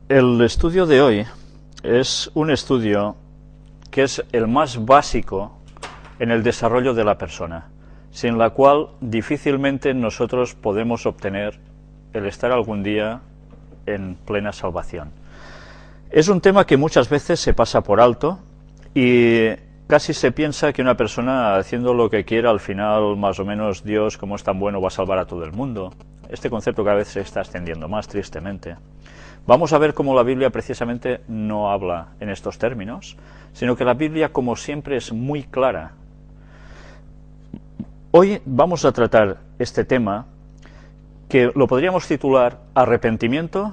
El estudio de hoy es un estudio que es el más básico en el desarrollo de la persona, sin la cual difícilmente nosotros podemos obtener el estar algún día en plena salvación. Es un tema que muchas veces se pasa por alto y casi se piensa que una persona haciendo lo que quiera, al final más o menos Dios, como es tan bueno, va a salvar a todo el mundo. Este concepto cada vez se está extendiendo más, tristemente. Vamos a ver cómo la Biblia precisamente no habla en estos términos, sino que la Biblia, como siempre, es muy clara. Hoy vamos a tratar este tema que lo podríamos titular arrepentimiento,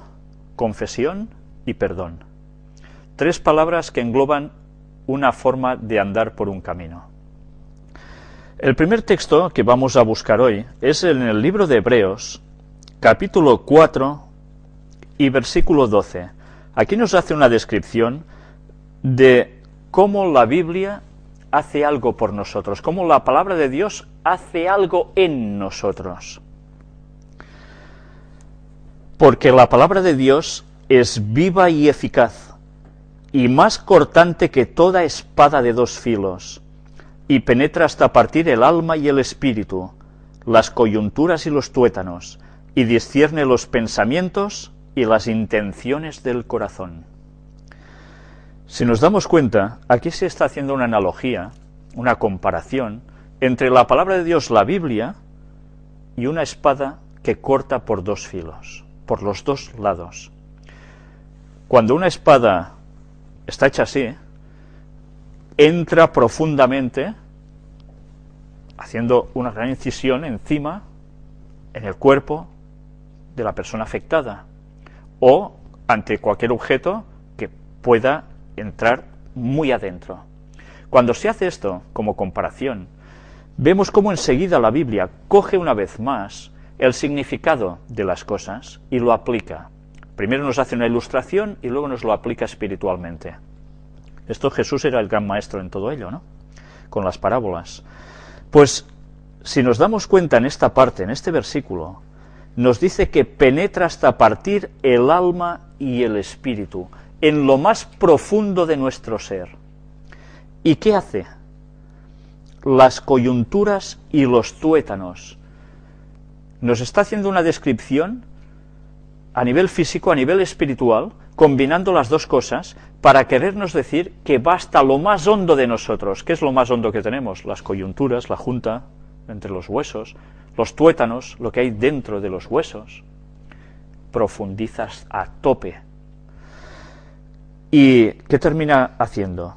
confesión y perdón. Tres palabras que engloban una forma de andar por un camino. El primer texto que vamos a buscar hoy es en el libro de Hebreos, capítulo 4 y versículo 12. Aquí nos hace una descripción de cómo la Biblia hace algo por nosotros, cómo la palabra de Dios hace algo en nosotros. Porque la palabra de Dios es viva y eficaz, y más cortante que toda espada de dos filos, y penetra hasta partir el alma y el espíritu, las coyunturas y los tuétanos, y discierne los pensamientos y las intenciones del corazón. Si nos damos cuenta, aquí se está haciendo una analogía, una comparación, entre la palabra de Dios, la Biblia, y una espada que corta por dos filos, por los dos lados. Cuando una espada está hecha así, entra profundamente, haciendo una gran incisión encima, en el cuerpo de la persona afectada, o ante cualquier objeto que pueda entrar muy adentro. Cuando se hace esto, como comparación, vemos cómo enseguida la Biblia coge una vez más el significado de las cosas y lo aplica. Primero nos hace una ilustración y luego nos lo aplica espiritualmente. Esto Jesús era el gran maestro en todo ello, ¿no? Con las parábolas. Pues, si nos damos cuenta en esta parte, en este versículo, nos dice que penetra hasta partir el alma y el espíritu, en lo más profundo de nuestro ser. ¿Y qué hace? Las coyunturas y los tuétanos. Nos está haciendo una descripción a nivel físico, a nivel espiritual, combinando las dos cosas, para querernos decir que va hasta lo más hondo de nosotros. ¿Qué es lo más hondo que tenemos? Las coyunturas, la junta entre los huesos, los tuétanos, lo que hay dentro de los huesos. Profundizas a tope. ¿Y qué termina haciendo?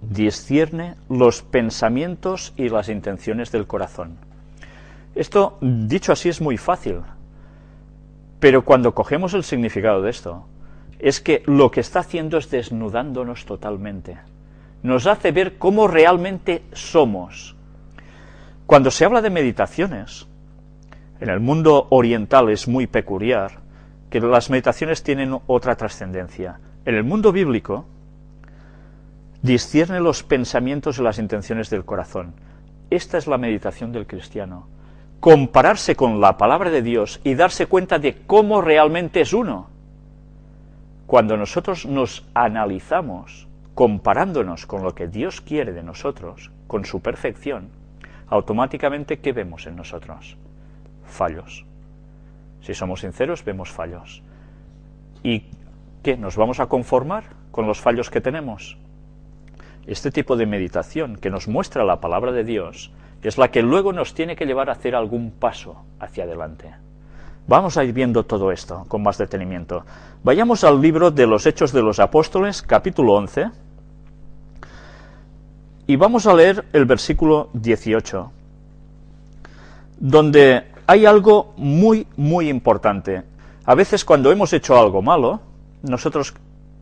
Discierne los pensamientos y las intenciones del corazón. Esto, dicho así, es muy fácil. Pero cuando cogemos el significado de esto, es que lo que está haciendo es desnudándonos totalmente. Nos hace ver cómo realmente somos. Cuando se habla de meditaciones, en el mundo oriental es muy peculiar que las meditaciones tienen otra trascendencia. En el mundo bíblico, discierne los pensamientos y las intenciones del corazón. Esta es la meditación del cristiano. Compararse con la palabra de Dios y darse cuenta de cómo realmente es uno. Cuando nosotros nos analizamos, comparándonos con lo que Dios quiere de nosotros, con su perfección, automáticamente, ¿qué vemos en nosotros? Fallos. Si somos sinceros, vemos fallos. ¿Y qué? ¿Nos vamos a conformar con los fallos que tenemos? Este tipo de meditación que nos muestra la palabra de Dios es la que luego nos tiene que llevar a hacer algún paso hacia adelante. Vamos a ir viendo todo esto con más detenimiento. Vayamos al libro de los Hechos de los Apóstoles, capítulo 11, y vamos a leer el versículo 18, donde hay algo muy, muy importante. A veces cuando hemos hecho algo malo,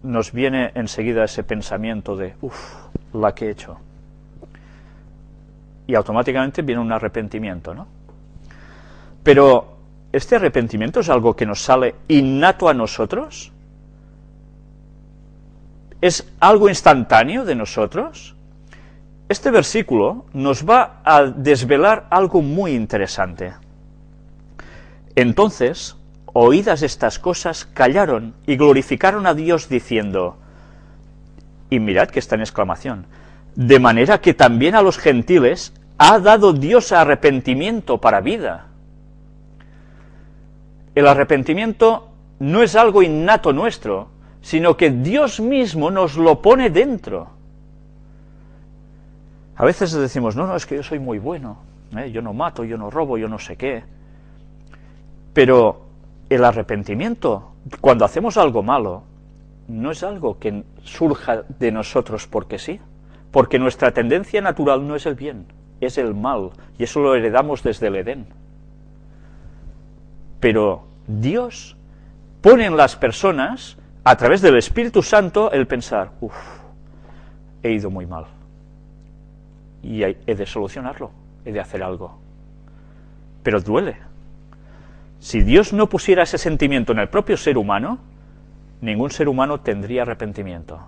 nos viene enseguida ese pensamiento de, la que he hecho. Y automáticamente viene un arrepentimiento, ¿no? Pero, ¿este arrepentimiento es algo que nos sale innato a nosotros? ¿Es algo instantáneo de nosotros? Este versículo nos va a desvelar algo muy interesante. Entonces, oídas estas cosas, callaron y glorificaron a Dios diciendo, y mirad que está en exclamación, de manera que también a los gentiles ha dado Dios arrepentimiento para vida. El arrepentimiento no es algo innato nuestro, sino que Dios mismo nos lo pone dentro. A veces decimos, no, es que yo soy muy bueno, yo no mato, yo no robo, yo no sé qué. Pero el arrepentimiento, cuando hacemos algo malo, no es algo que surja de nosotros porque sí, porque nuestra tendencia natural no es el bien, es el mal, y eso lo heredamos desde el Edén. Pero Dios pone en las personas, a través del Espíritu Santo, el pensar, he ido muy mal, y he de solucionarlo, he de hacer algo. Pero duele. Si Dios no pusiera ese sentimiento en el propio ser humano, ningún ser humano tendría arrepentimiento.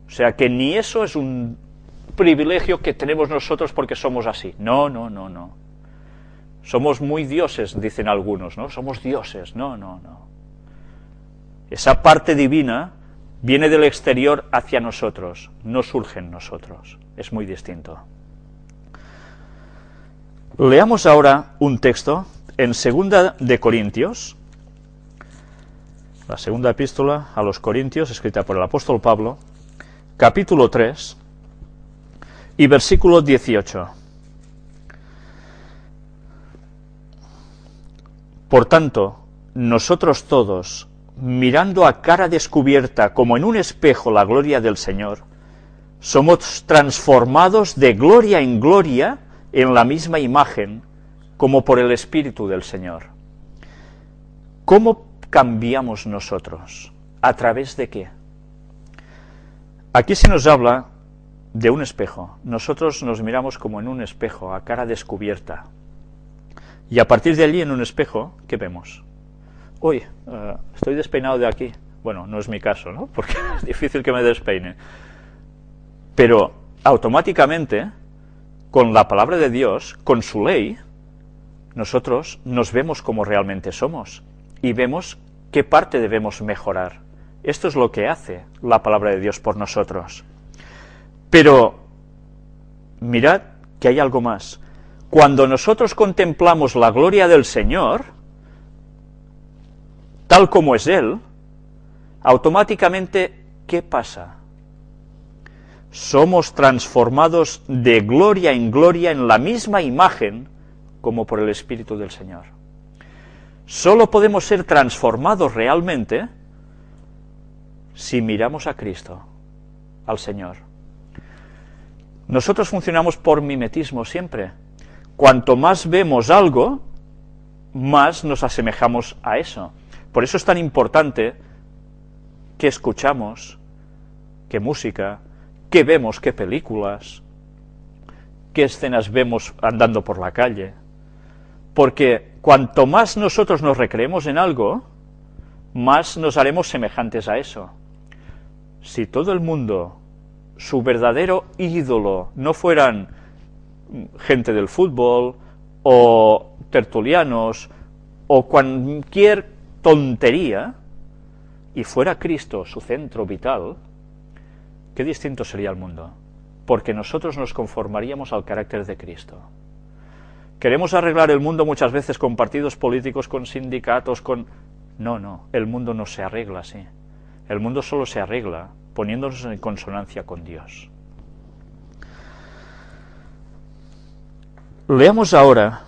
O sea que ni eso es un privilegio que tenemos nosotros porque somos así. No. Somos muy dioses, dicen algunos, ¿no? Somos dioses. No. Esa parte divina viene del exterior hacia nosotros, no surge en nosotros. Es muy distinto. Leamos ahora un texto en 2 de Corintios, la segunda epístola a los Corintios, escrita por el apóstol Pablo, capítulo 3 y versículo 18. Por tanto, nosotros todos, mirando a cara descubierta como en un espejo la gloria del Señor, somos transformados de gloria en gloria en la misma imagen, como por el Espíritu del Señor. ¿Cómo cambiamos nosotros? ¿A través de qué? Aquí se nos habla de un espejo. Nosotros nos miramos como en un espejo, a cara descubierta. Y a partir de allí, en un espejo, ¿qué vemos? Uy, estoy despeinado de aquí. Bueno, no es mi caso, ¿no? Porque es difícil que me despeine. Pero automáticamente, con la palabra de Dios, con su ley, nosotros nos vemos como realmente somos y vemos qué parte debemos mejorar. Esto es lo que hace la palabra de Dios por nosotros. Pero mirad que hay algo más. Cuando nosotros contemplamos la gloria del Señor, tal como es Él, automáticamente, ¿qué pasa? Somos transformados de gloria en gloria en la misma imagen como por el Espíritu del Señor. Solo podemos ser transformados realmente si miramos a Cristo, al Señor. Nosotros funcionamos por mimetismo siempre. Cuanto más vemos algo, más nos asemejamos a eso. Por eso es tan importante qué escuchamos, qué música, qué vemos, qué películas, qué escenas vemos andando por la calle. Porque cuanto más nosotros nos recreemos en algo, más nos haremos semejantes a eso. Si todo el mundo, su verdadero ídolo, no fueran gente del fútbol, o tertulianos, o cualquier tontería, y fuera Cristo su centro vital, qué distinto sería el mundo. Porque nosotros nos conformaríamos al carácter de Cristo. Queremos arreglar el mundo muchas veces con partidos políticos, con sindicatos, con... No, el mundo no se arregla así. El mundo solo se arregla poniéndonos en consonancia con Dios. Leamos ahora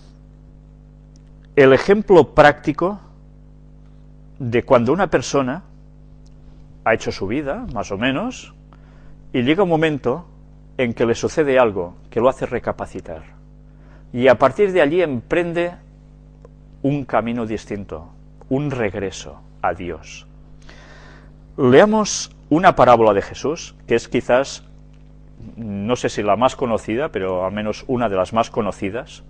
el ejemplo práctico de cuando una persona ha hecho su vida, más o menos, y llega un momento en que le sucede algo que lo hace recapacitar. Y a partir de allí emprende un camino distinto, un regreso a Dios. Leamos una parábola de Jesús, que es quizás, no sé si la más conocida, pero al menos una de las más conocidas,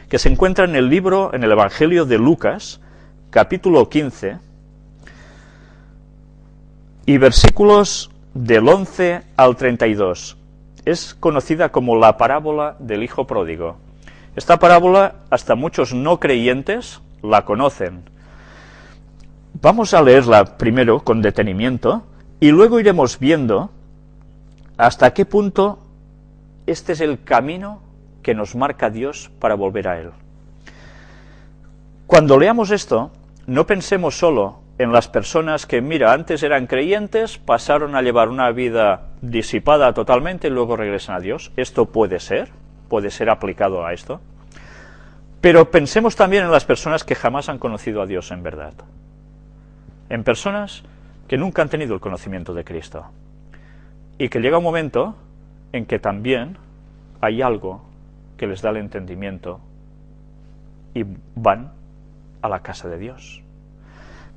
que se encuentra en el libro, en el Evangelio de Lucas, capítulo 15, y versículos del 11 al 32. Es conocida como la parábola del Hijo Pródigo. Esta parábola, hasta muchos no creyentes la conocen. Vamos a leerla primero con detenimiento y luego iremos viendo hasta qué punto este es el camino que nos marca Dios para volver a Él. Cuando leamos esto, no pensemos solo en las personas que, mira, antes eran creyentes, pasaron a llevar una vida disipada totalmente y luego regresan a Dios. Esto puede ser aplicado a esto. Pero pensemos también en las personas que jamás han conocido a Dios en verdad. En personas que nunca han tenido el conocimiento de Cristo. Y que llega un momento en que también hay algo que les da el entendimiento y van a la casa de Dios.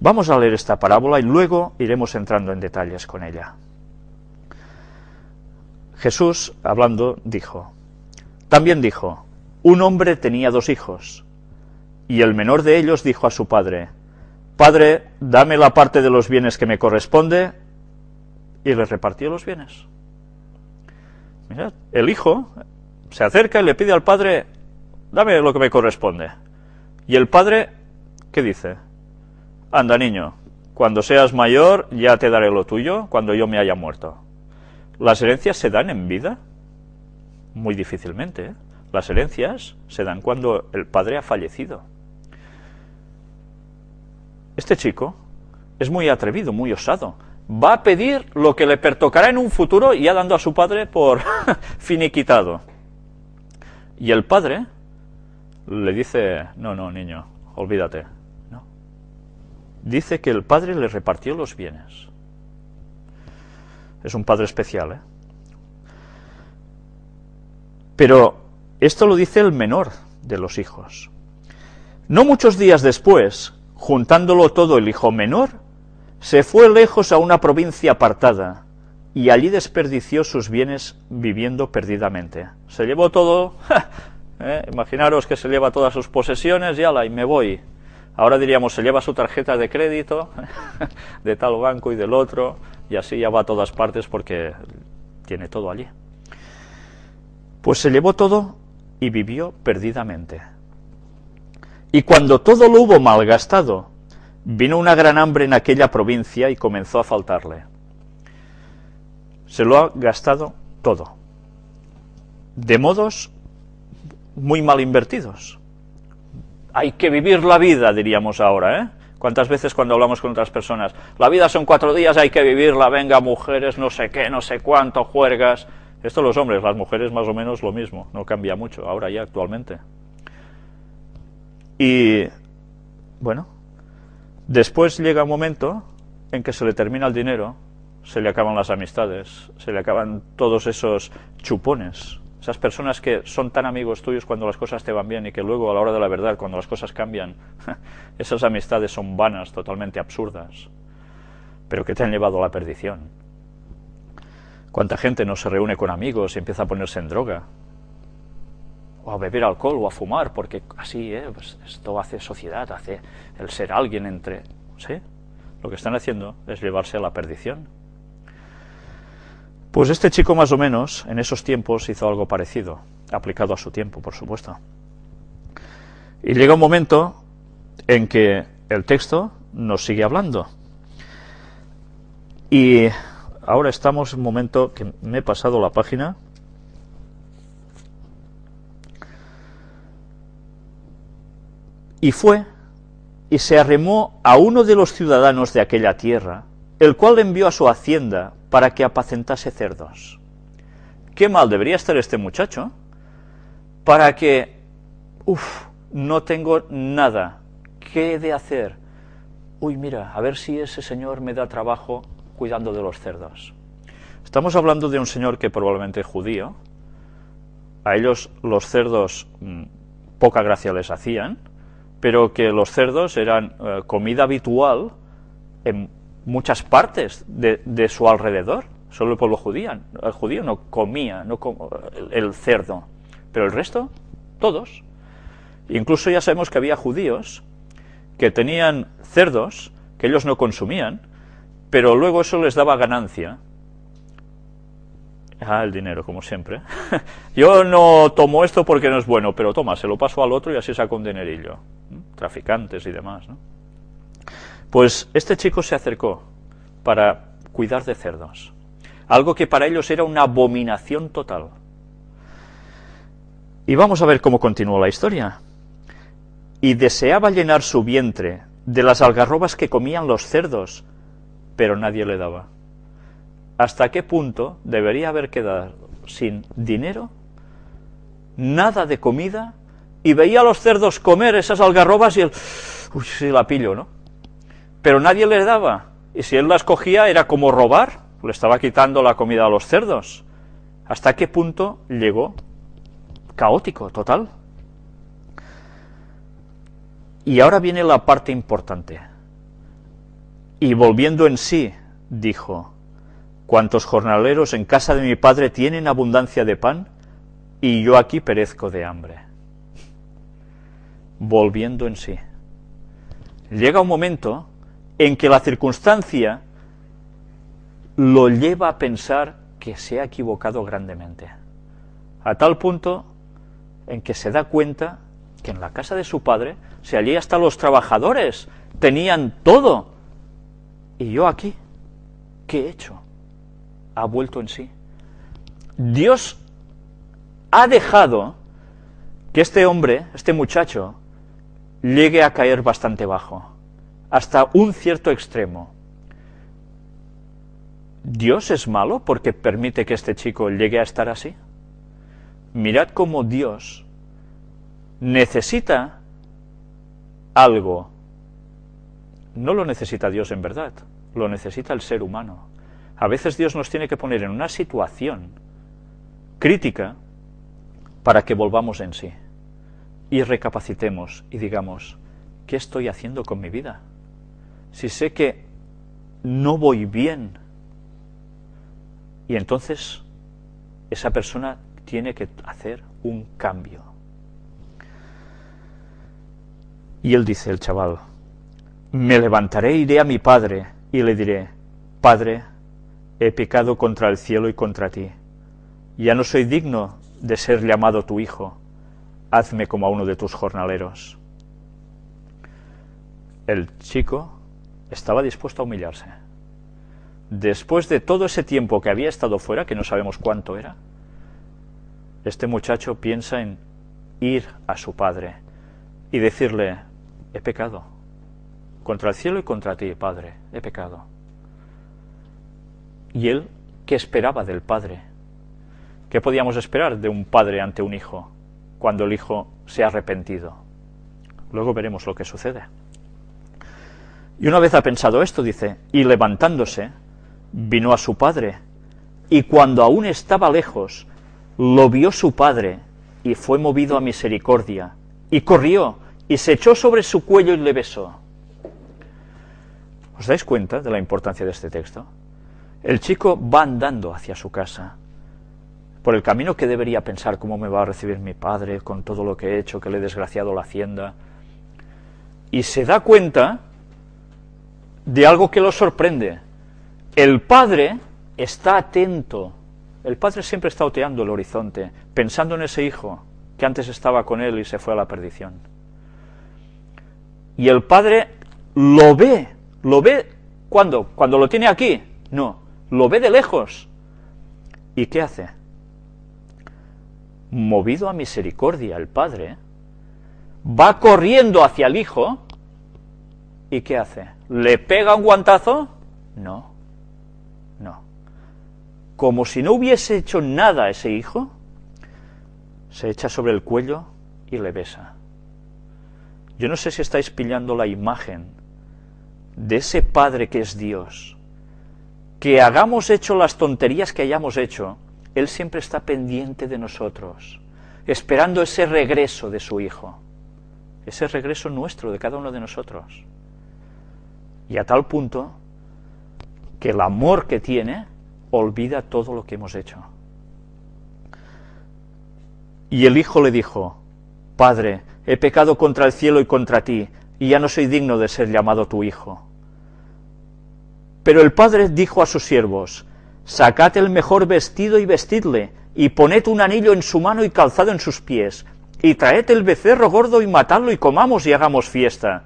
Vamos a leer esta parábola y luego iremos entrando en detalles con ella. Jesús, hablando, también dijo, un hombre tenía 2 hijos, y el menor de ellos dijo a su padre, Padre, dame la parte de los bienes que me corresponde, y le repartió los bienes. Mirad, el hijo se acerca y le pide al padre, dame lo que me corresponde. Y el padre, ¿qué dice? Anda, niño, cuando seas mayor ya te daré lo tuyo, cuando yo me haya muerto. ¿Las herencias se dan en vida? Muy difícilmente, ¿eh? Las herencias se dan cuando el padre ha fallecido. Este chico es muy atrevido, muy osado. Va a pedir lo que le pertocará en un futuro, ya dando a su padre por finiquitado. Y el padre le dice, no, niño, olvídate. No. Dice que el padre le repartió los bienes. Es un padre especial, ¿eh? Pero esto lo dice el menor de los hijos. No muchos días después, juntándolo todo el hijo menor, se fue lejos a una provincia apartada, y allí desperdició sus bienes viviendo perdidamente. Se llevó todo, imaginaros que se lleva todas sus posesiones, y me voy. Ahora diríamos, se lleva su tarjeta de crédito, de tal banco y del otro, y así ya va a todas partes porque tiene todo allí. Pues se llevó todo y vivió perdidamente. Y cuando todo lo hubo malgastado, vino una gran hambre en aquella provincia y comenzó a faltarle. Se lo ha gastado todo, de modos muy mal invertidos. Hay que vivir la vida, diríamos ahora, ¿eh? ¿Cuántas veces cuando hablamos con otras personas? La vida son 4 días, hay que vivirla, venga, mujeres, no sé qué, no sé cuánto, juergas. Esto los hombres, las mujeres más o menos lo mismo, no cambia mucho, ahora ya actualmente. Y, bueno, después llega un momento en que se le termina el dinero, se le acaban las amistades, se le acaban todos esos chupones, esas personas que son tan amigos tuyos cuando las cosas te van bien y que luego a la hora de la verdad, cuando las cosas cambian, esas amistades son vanas, totalmente absurdas, pero que te han llevado a la perdición. ¿Cuánta gente no se reúne con amigos y empieza a ponerse en droga? O a beber alcohol o a fumar, porque así, pues esto hace sociedad, hace el ser alguien entre... ¿Sí? Lo que están haciendo es llevarse a la perdición. Pues este chico más o menos, en esos tiempos, hizo algo parecido, aplicado a su tiempo, por supuesto. Y llega un momento en que el texto nos sigue hablando. Y ahora estamos en un momento que me he pasado la página. Y fue y se arremó a uno de los ciudadanos de aquella tierra, el cual le envió a su hacienda para que apacentase cerdos. Qué mal debería estar este muchacho para que, no tengo nada, ¿qué he de hacer? Uy, mira, a ver si ese señor me da trabajo cuidando de los cerdos. Estamos hablando de un señor que probablemente es judío. A ellos los cerdos poca gracia les hacían, pero que los cerdos eran comida habitual en muchas partes de su alrededor. Solo el pueblo judío no comía el cerdo, pero el resto, todos. Incluso ya sabemos que había judíos que tenían cerdos que ellos no consumían, pero luego eso les daba ganancia. El dinero, como siempre. Yo no tomo esto porque no es bueno, pero toma, se lo paso al otro y así saco un dinerillo. Traficantes y demás, ¿no? Pues este chico se acercó para cuidar de cerdos, algo que para ellos era una abominación total. Y vamos a ver cómo continuó la historia. Y deseaba llenar su vientre de las algarrobas que comían los cerdos, pero nadie le daba. ¿Hasta qué punto debería haber quedado sin dinero, nada de comida, y veía a los cerdos comer esas algarrobas y él, uy, sí la pillo, ¿no? Pero nadie le daba, y si él las cogía era como robar, le estaba quitando la comida a los cerdos. ¿Hasta qué punto llegó? Caótico, total. Y ahora viene la parte importante. Y volviendo en sí, dijo: ¿cuántos jornaleros en casa de mi padre tienen abundancia de pan, y yo aquí perezco de hambre? Volviendo en sí. Llega un momento en que la circunstancia lo lleva a pensar que se ha equivocado grandemente, a tal punto en que se da cuenta que en la casa de su padre, si allí hasta los trabajadores tenían todo, y yo aquí, ¿qué he hecho? Ha vuelto en sí. Dios ha dejado que este hombre, este muchacho, llegue a caer bastante bajo, hasta un cierto extremo. ¿Dios es malo porque permite que este chico llegue a estar así? Mirad cómo Dios necesita algo. No lo necesita Dios en verdad, lo necesita el ser humano. A veces Dios nos tiene que poner en una situación crítica para que volvamos en sí y recapacitemos y digamos: ¿qué estoy haciendo con mi vida? Si sé que no voy bien. Y entonces esa persona tiene que hacer un cambio. Y él dice, el chaval: me levantaré, iré a mi padre y le diré: Padre, he pecado contra el cielo y contra ti. Ya no soy digno de ser llamado tu hijo. Hazme como a uno de tus jornaleros. El chico estaba dispuesto a humillarse. Después de todo ese tiempo que había estado fuera, que no sabemos cuánto era, este muchacho piensa en ir a su padre y decirle: he pecado contra el cielo y contra ti, Padre, he pecado. ¿Y él qué esperaba del padre? ¿Qué podíamos esperar de un padre ante un hijo cuando el hijo se ha arrepentido? Luego veremos lo que sucede. Y una vez ha pensado esto, dice: y levantándose, vino a su padre, y cuando aún estaba lejos, lo vio su padre, y fue movido a misericordia, y corrió, y se echó sobre su cuello y le besó. ¿Os dais cuenta de la importancia de este texto? El chico va andando hacia su casa, por el camino que debería pensar: ¿cómo me va a recibir mi padre con todo lo que he hecho, que le he desgraciado la hacienda? Y se da cuenta de algo que lo sorprende. El padre está atento. El padre siempre está oteando el horizonte, pensando en ese hijo que antes estaba con él y se fue a la perdición. Y el padre lo ve ¿cuándo? ¿Cuando lo tiene aquí? No, lo ve de lejos. ¿Y qué hace? Movido a misericordia, el padre va corriendo hacia el hijo. ¿Y qué hace? ¿Le pega un guantazo? No. Como si no hubiese hecho nada a ese hijo, se echa sobre el cuello y le besa. Yo no sé si estáis pillando la imagen de ese Padre que es Dios, que hagamos hecho las tonterías que hayamos hecho, Él siempre está pendiente de nosotros, esperando ese regreso de su Hijo, ese regreso nuestro, de cada uno de nosotros. Y a tal punto que el amor que tiene olvida todo lo que hemos hecho. Y el hijo le dijo: Padre, he pecado contra el cielo y contra ti, y ya no soy digno de ser llamado tu hijo. Pero el padre dijo a sus siervos: Sacad el mejor vestido y vestidle, y poned un anillo en su mano y calzado en sus pies, y traed el becerro gordo y matadlo y comamos y hagamos fiesta.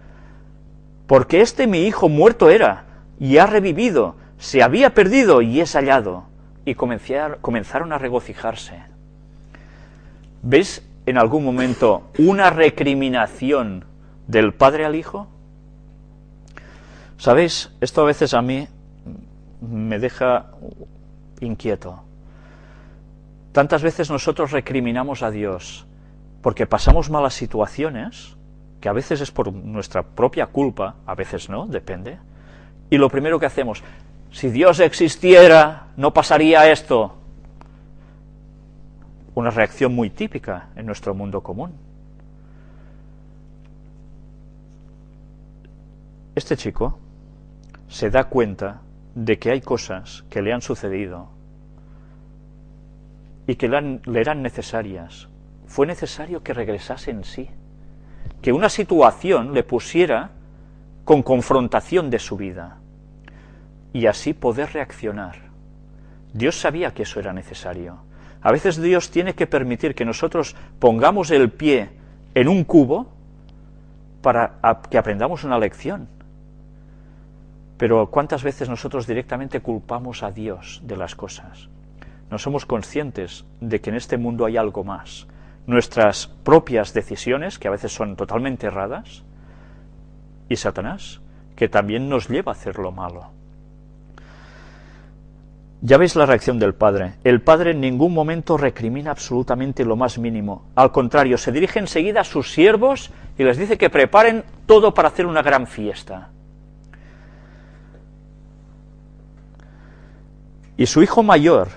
porque este mi hijo muerto era, y ha revivido, se había perdido y es hallado. Y comenzaron a regocijarse. ¿Ves en algún momento una recriminación del padre al hijo? ¿Sabéis? Esto a veces a mí me deja inquieto. Tantas veces nosotros recriminamos a Dios porque pasamos malas situaciones, que a veces es por nuestra propia culpa, a veces no, depende, y lo primero que hacemos, si Dios existiera, no pasaría esto. Una reacción muy típica en nuestro mundo común. Este chico se da cuenta de que hay cosas que le han sucedido y que le eran necesarias. Fue necesario que regresase en sí, que una situación le pusiera con confrontación de su vida y así poder reaccionar. Dios sabía que eso era necesario. A veces Dios tiene que permitir que nosotros pongamos el pie en un cubo para que aprendamos una lección. Pero ¿cuántas veces nosotros directamente culpamos a Dios de las cosas? No somos conscientes de que en este mundo hay algo más. Nuestras propias decisiones, que a veces son totalmente erradas, y Satanás, que también nos lleva a hacer lo malo. Ya veis la reacción del padre. El padre en ningún momento recrimina absolutamente lo más mínimo. Al contrario, se dirige enseguida a sus siervos y les dice que preparen todo para hacer una gran fiesta. Y su hijo mayor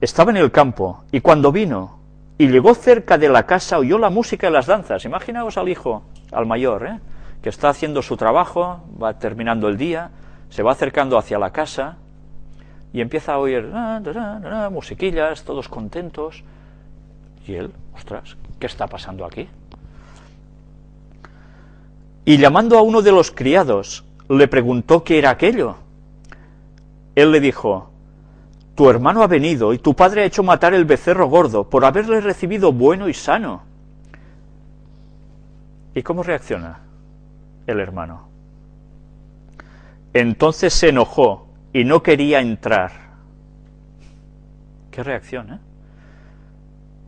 estaba en el campo, y cuando vino y llegó cerca de la casa, oyó la música y las danzas. Imaginaos al hijo, al mayor, que está haciendo su trabajo, va terminando el día, se va acercando hacia la casa, y empieza a oír musiquillas, todos contentos, y él, ostras, ¿qué está pasando aquí? Y llamando a uno de los criados, le preguntó qué era aquello. Él le dijo, tu hermano ha venido y tu padre ha hecho matar el becerro gordo por haberle recibido bueno y sano. ¿Y cómo reacciona el hermano? Entonces se enojó y no quería entrar. ¿Qué reacción, eh?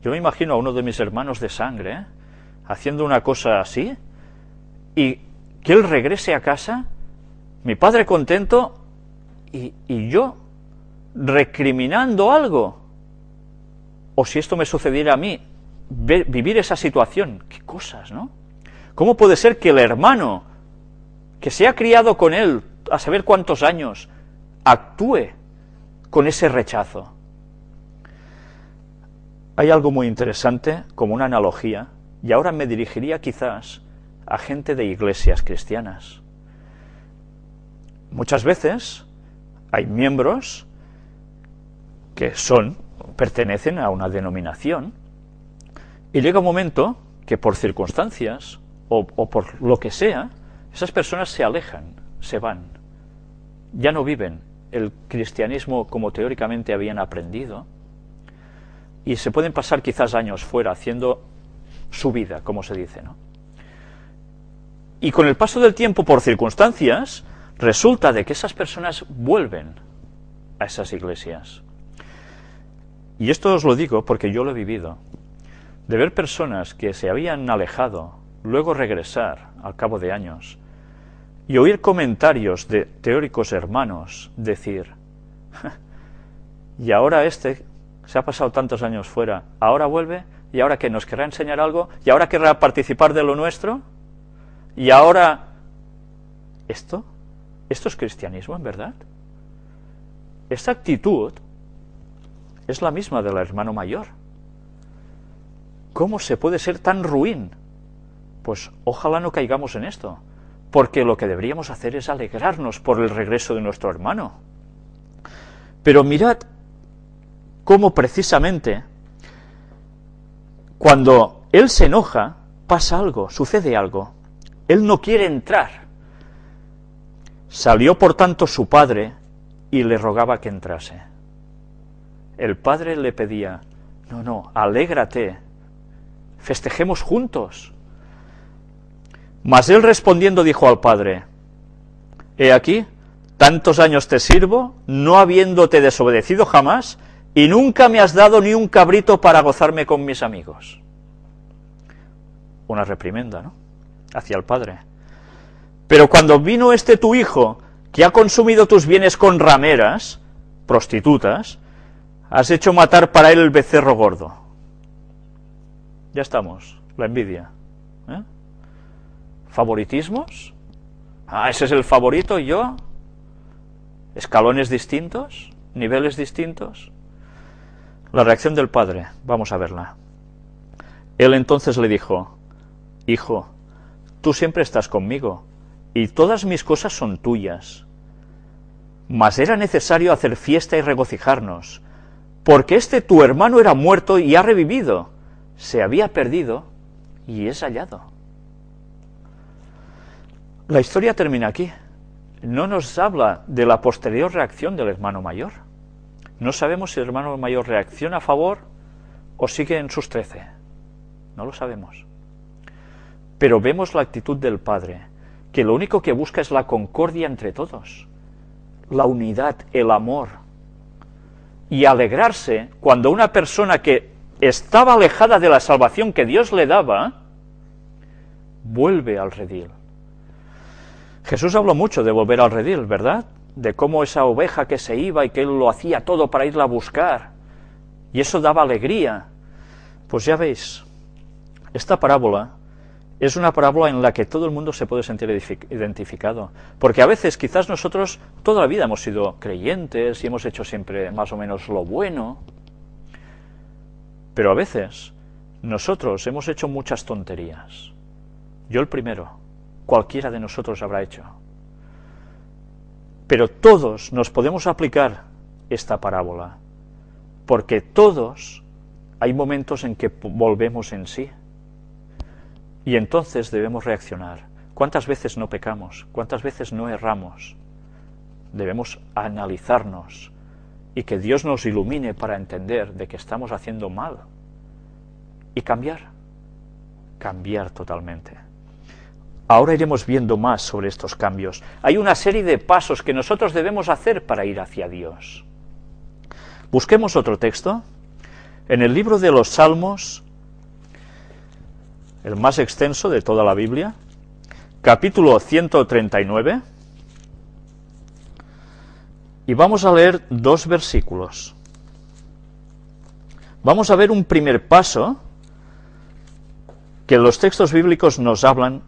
Yo me imagino a uno de mis hermanos de sangre, haciendo una cosa así, y que él regrese a casa, mi padre contento, y yo recriminando algo. O si esto me sucediera a mí, vivir esa situación. Qué cosas, ¿no? ¿Cómo puede ser que el hermano, que se ha criado con él a saber cuántos años, actúe con ese rechazo? Hay algo muy interesante, como una analogía, y ahora me dirigiría quizás a gente de iglesias cristianas. Muchas veces hay miembros que pertenecen a una denominación, y llega un momento que por circunstancias o por lo que sea, esas personas se alejan, se van, ya no viven el cristianismo como teóricamente habían aprendido, y se pueden pasar quizás años fuera haciendo su vida, como se dice, ¿no? Y con el paso del tiempo, por circunstancias, resulta de que esas personas vuelven a esas iglesias. Y esto os lo digo porque yo lo he vivido, de ver personas que se habían alejado, luego regresar al cabo de años, y oír comentarios de teóricos hermanos decir, y ahora se ha pasado tantos años fuera, ahora vuelve, y ahora que nos querrá enseñar algo, y ahora querrá participar de lo nuestro, y ahora, ¿esto es cristianismo en verdad? Esta actitud es la misma del hermano mayor. ¿Cómo se puede ser tan ruin? Pues ojalá no caigamos en esto, porque lo que deberíamos hacer es alegrarnos por el regreso de nuestro hermano. Pero mirad cómo precisamente cuando él se enoja, pasa algo, sucede algo. Él no quiere entrar. Salió por tanto su padre y le rogaba que entrase. El padre le pedía, no, alégrate, festejemos juntos. Mas él respondiendo dijo al padre: he aquí, tantos años te sirvo, no habiéndote desobedecido jamás, y nunca me has dado ni un cabrito para gozarme con mis amigos. Una reprimenda, ¿no?, hacia el padre. Pero cuando vino este tu hijo, que ha consumido tus bienes con rameras, prostitutas, has hecho matar para él el becerro gordo. Ya estamos, la envidia. ¿Favoritismos? Ese es el favorito, y yo. ¿Escalones distintos? ¿Niveles distintos? La reacción del padre, vamos a verla. Él entonces le dijo: hijo, tú siempre estás conmigo, y todas mis cosas son tuyas. Mas era necesario hacer fiesta y regocijarnos, porque este tu hermano era muerto y ha revivido, se había perdido y es hallado. La historia termina aquí. No nos habla de la posterior reacción del hermano mayor. No sabemos si el hermano mayor reacciona a favor o sigue en sus 13. No lo sabemos. Pero vemos la actitud del padre, que lo único que busca es la concordia entre todos, la unidad, el amor, y alegrarse cuando una persona que estaba alejada de la salvación que Dios le daba, vuelve al redil. Jesús habló mucho de volver al redil, ¿verdad? De cómo esa oveja que se iba y que él lo hacía todo para irla a buscar, y eso daba alegría. Pues ya veis, esta parábola es una parábola en la que todo el mundo se puede sentir identificado, porque a veces quizás nosotros toda la vida hemos sido creyentes y hemos hecho siempre más o menos lo bueno, pero a veces nosotros hemos hecho muchas tonterías. Yo el primero, cualquiera de nosotros habrá hecho. Pero todos nos podemos aplicar esta parábola, porque todos hay momentos en que volvemos en sí. Y entonces debemos reaccionar. ¿Cuántas veces no pecamos? ¿Cuántas veces no erramos? Debemos analizarnos y que Dios nos ilumine para entender de que estamos haciendo mal y cambiar totalmente. Ahora iremos viendo más sobre estos cambios. Hay una serie de pasos que nosotros debemos hacer para ir hacia Dios. Busquemos otro texto. En el libro de los Salmos, el más extenso de toda la Biblia, capítulo 139, y vamos a leer 2 versículos. Vamos a ver un primer paso que los textos bíblicos nos hablan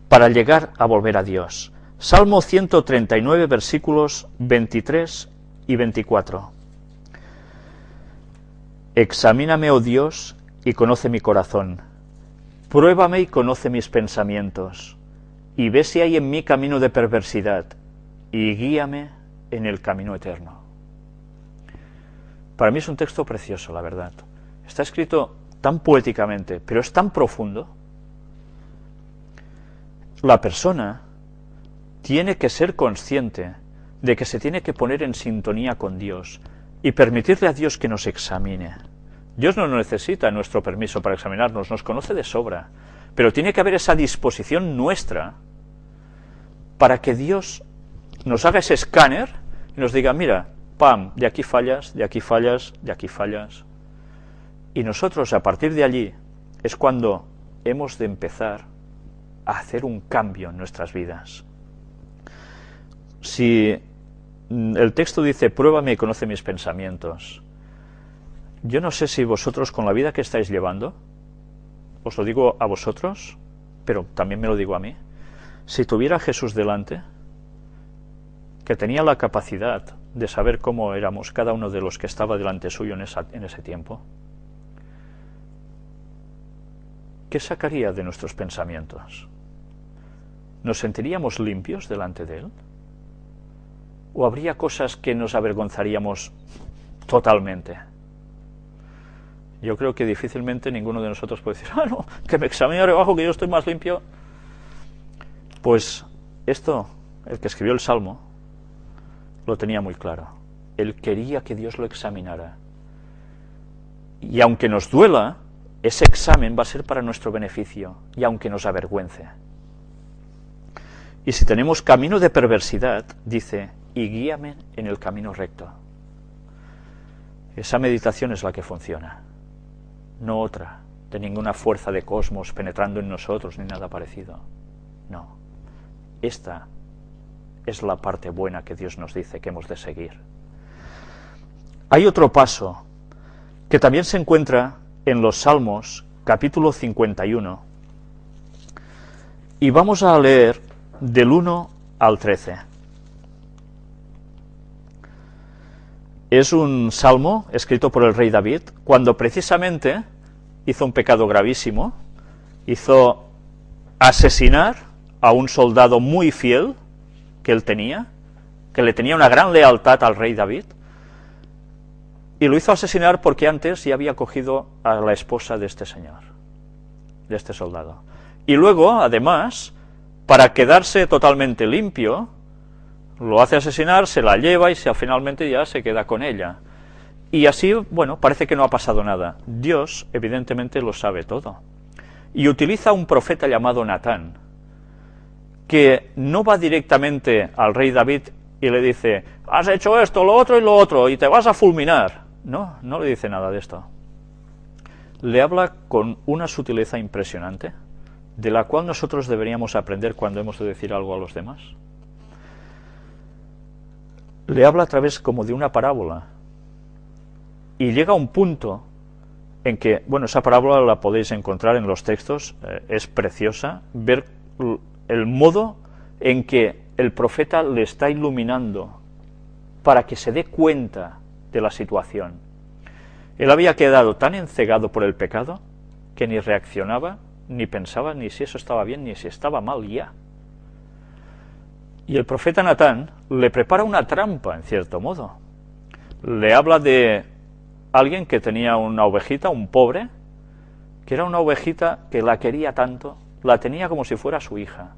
para llegar a volver a Dios. Salmo 139, versículos 23 y 24. Examíname, oh Dios, y conoce mi corazón. Pruébame y conoce mis pensamientos, y ve si hay en mí camino de perversidad, y guíame en el camino eterno. Para mí es un texto precioso, la verdad. Está escrito tan poéticamente, pero es tan profundo. La persona tiene que ser consciente de que se tiene que poner en sintonía con Dios y permitirle a Dios que nos examine. Dios no necesita nuestro permiso para examinarnos, nos conoce de sobra, pero tiene que haber esa disposición nuestra para que Dios nos haga ese escáner y nos diga: mira, pam, de aquí fallas, de aquí fallas, de aquí fallas. Y nosotros, a partir de allí, es cuando hemos de empezar a hacer un cambio en nuestras vidas. Si el texto dice: pruébame y conoce mis pensamientos, yo no sé si vosotros, con la vida que estáis llevando, os lo digo a vosotros, pero también me lo digo a mí, si tuviera a Jesús delante, que tenía la capacidad de saber cómo éramos cada uno de los que estaba delante suyo en ese tiempo, ¿qué sacaría de nuestros pensamientos? ¿Nos sentiríamos limpios delante de Él? ¿O habría cosas que nos avergonzaríamos totalmente? Yo creo que difícilmente ninguno de nosotros puede decir: no, que me examine abajo, que yo estoy más limpio. Pues esto, el que escribió el Salmo, lo tenía muy claro. Él quería que Dios lo examinara. Y aunque nos duela, ese examen va a ser para nuestro beneficio, y aunque nos avergüence. Y si tenemos camino de perversidad, dice, y guíame en el camino recto. Esa meditación es la que funciona, no otra, de ninguna fuerza de cosmos penetrando en nosotros, ni nada parecido. No, esta es la parte buena que Dios nos dice que hemos de seguir. Hay otro paso que también se encuentra en los Salmos, capítulo 51, y vamos a leer del 1 al 13. Es un salmo escrito por el rey David, cuando precisamente hizo un pecado gravísimo, hizo asesinar a un soldado muy fiel que él tenía, que le tenía una gran lealtad al rey David, y lo hizo asesinar porque antes ya había cogido a la esposa de este señor, de este soldado. Y luego, además, para quedarse totalmente limpio, lo hace asesinar, se la lleva y finalmente ya se queda con ella. Y así, bueno, parece que no ha pasado nada. Dios, evidentemente, lo sabe todo. Y utiliza un profeta llamado Natán, que no va directamente al rey David y le dice, has hecho esto, lo otro y lo otro, y te vas a fulminar. No, no le dice nada de esto. Le habla con una sutileza impresionante, de la cual nosotros deberíamos aprender cuando hemos de decir algo a los demás. Le habla a través como de una parábola, y llega a un punto en que, bueno, esa parábola la podéis encontrar en los textos, es preciosa, ver el modo en que el profeta le está iluminando para que se dé cuenta de la situación. Él había quedado tan encegado por el pecado que ni reaccionaba, ni pensaba ni si eso estaba bien, ni si estaba mal ya. Y el profeta Natán le prepara una trampa, en cierto modo. Le habla de alguien que tenía una ovejita, un pobre, que era una ovejita que la quería tanto, la tenía como si fuera su hija.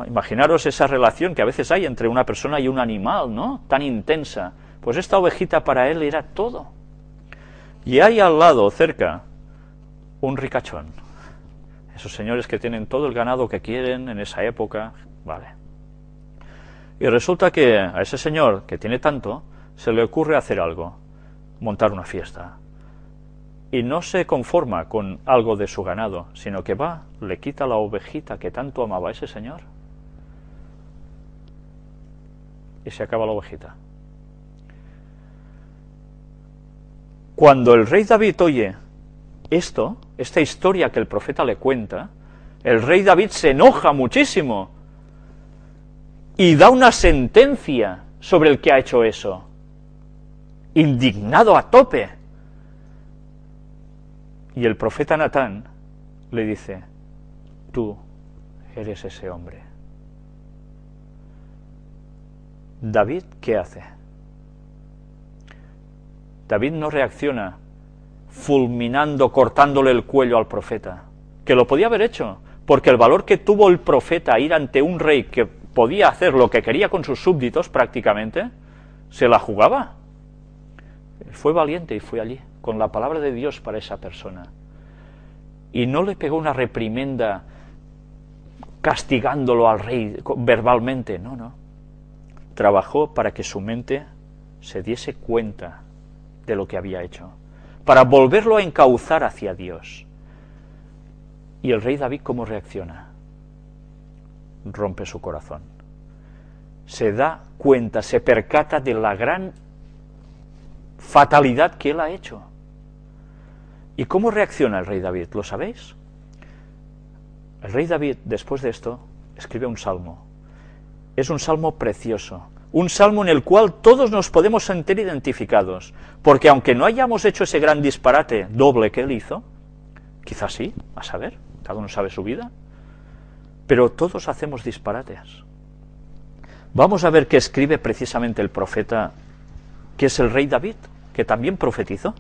Imaginaros esa relación que a veces hay entre una persona y un animal, ¿no? Tan intensa. Pues esta ovejita para él era todo. Y hay al lado, cerca, un ricachón. Esos señores que tienen todo el ganado que quieren en esa época, vale. Y resulta que a ese señor, que tiene tanto, se le ocurre hacer algo, montar una fiesta. Y no se conforma con algo de su ganado, sino que va, le quita la ovejita que tanto amaba a ese señor, y se acaba la ovejita. Cuando el rey David oye esto, esta historia que el profeta le cuenta, el rey David se enoja muchísimo y da una sentencia sobre el que ha hecho eso, indignado a tope. Y el profeta Natán le dice, tú eres ese hombre. David, ¿qué hace? David no reacciona fulminando, cortándole el cuello al profeta, que lo podía haber hecho, porque el valor que tuvo el profeta a ir ante un rey que podía hacer lo que quería con sus súbditos prácticamente, se la jugaba. Fue valiente y fue allí, con la palabra de Dios para esa persona. Y no le pegó una reprimenda castigándolo al rey verbalmente, no, no. Trabajó para que su mente se diese cuenta de lo que había hecho, para volverlo a encauzar hacia Dios. ¿Y el rey David cómo reacciona? Rompe su corazón. Se da cuenta, se percata de la gran fatalidad que él ha hecho. ¿Y cómo reacciona el rey David? ¿Lo sabéis? El rey David, después de esto, escribe un salmo. Es un salmo precioso, un salmo en el cual todos nos podemos sentir identificados, porque aunque no hayamos hecho ese gran disparate doble que él hizo, quizás sí, a saber, cada uno sabe su vida, pero todos hacemos disparates. Vamos a ver qué escribe precisamente el profeta, que es el rey David, que también profetizó.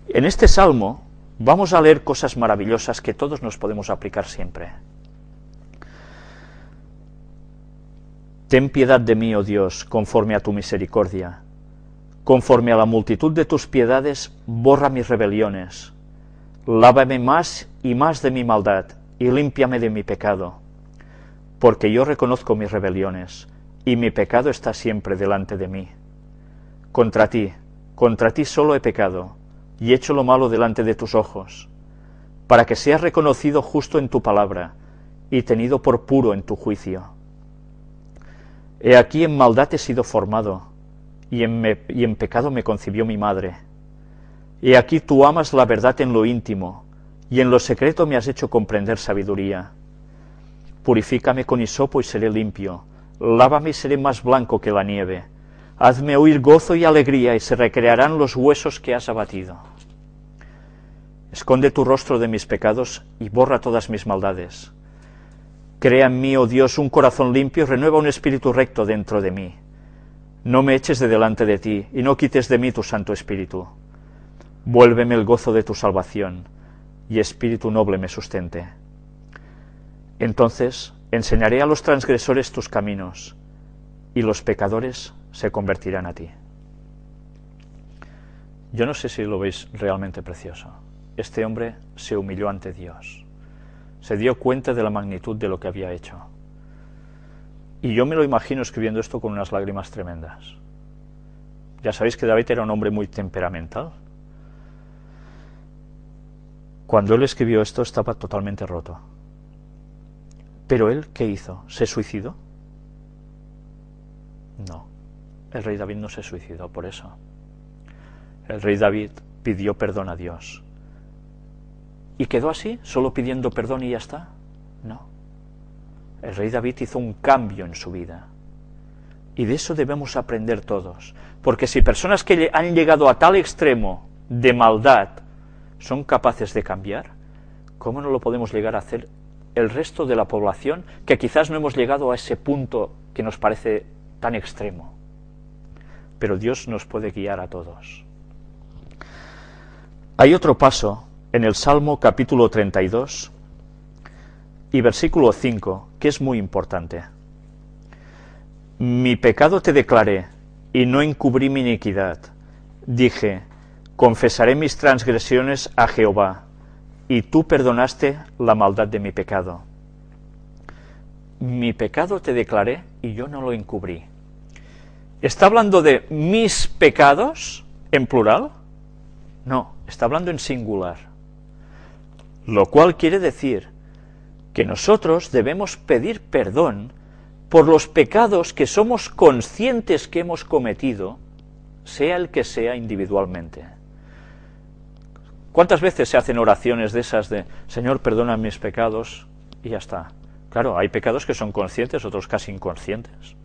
En este salmo vamos a leer cosas maravillosas que todos nos podemos aplicar siempre. Ten piedad de mí, oh Dios, conforme a tu misericordia. Conforme a la multitud de tus piedades, borra mis rebeliones. Lávame más y más de mi maldad, y límpiame de mi pecado. porque yo reconozco mis rebeliones, y mi pecado está siempre delante de mí. Contra ti solo he pecado, y he hecho lo malo delante de tus ojos, para que seas reconocido justo en tu palabra, y tenido por puro en tu juicio. He aquí en maldad he sido formado, y en pecado me concibió mi madre. He aquí tú amas la verdad en lo íntimo, y en lo secreto me has hecho comprender sabiduría. Purifícame con hisopo y seré limpio, lávame y seré más blanco que la nieve. Hazme oír gozo y alegría, y se recrearán los huesos que has abatido. Esconde tu rostro de mis pecados y borra todas mis maldades. Crea en mí, oh Dios, un corazón limpio y renueva un espíritu recto dentro de mí. No me eches de delante de ti, y no quites de mí tu Santo Espíritu. Vuélveme el gozo de tu salvación, y espíritu noble me sustente. Entonces enseñaré a los transgresores tus caminos, y los pecadores se convertirán a ti. Yo no sé si lo veis realmente precioso. Este hombre se humilló ante Dios. Se dio cuenta de la magnitud de lo que había hecho. Y yo me lo imagino escribiendo esto con unas lágrimas tremendas. Ya sabéis que David era un hombre muy temperamental. Cuando él escribió esto estaba totalmente roto. Pero él, ¿qué hizo? ¿Se suicidó? No. El rey David no se suicidó por eso. El rey David pidió perdón a Dios. ¿Y quedó así? ¿Solo pidiendo perdón y ya está? No. El rey David hizo un cambio en su vida. Y de eso debemos aprender todos. Porque si personas que han llegado a tal extremo de maldad son capaces de cambiar, ¿cómo no lo podemos llegar a hacer el resto de la población que quizás no hemos llegado a ese punto que nos parece tan extremo? Pero Dios nos puede guiar a todos. Hay otro paso en el Salmo capítulo 32 y versículo 5, que es muy importante. Mi pecado te declaré, y no encubrí mi iniquidad. Dije, confesaré mis transgresiones a Jehová, y tú perdonaste la maldad de mi pecado. Mi pecado te declaré, y yo no lo encubrí. ¿Está hablando de mis pecados en plural? No, está hablando en singular. Lo cual quiere decir que nosotros debemos pedir perdón por los pecados que somos conscientes que hemos cometido, sea el que sea individualmente. ¿Cuántas veces se hacen oraciones de esas de Señor, perdona mis pecados y ya está? Claro, hay pecados que son conscientes, otros casi inconscientes.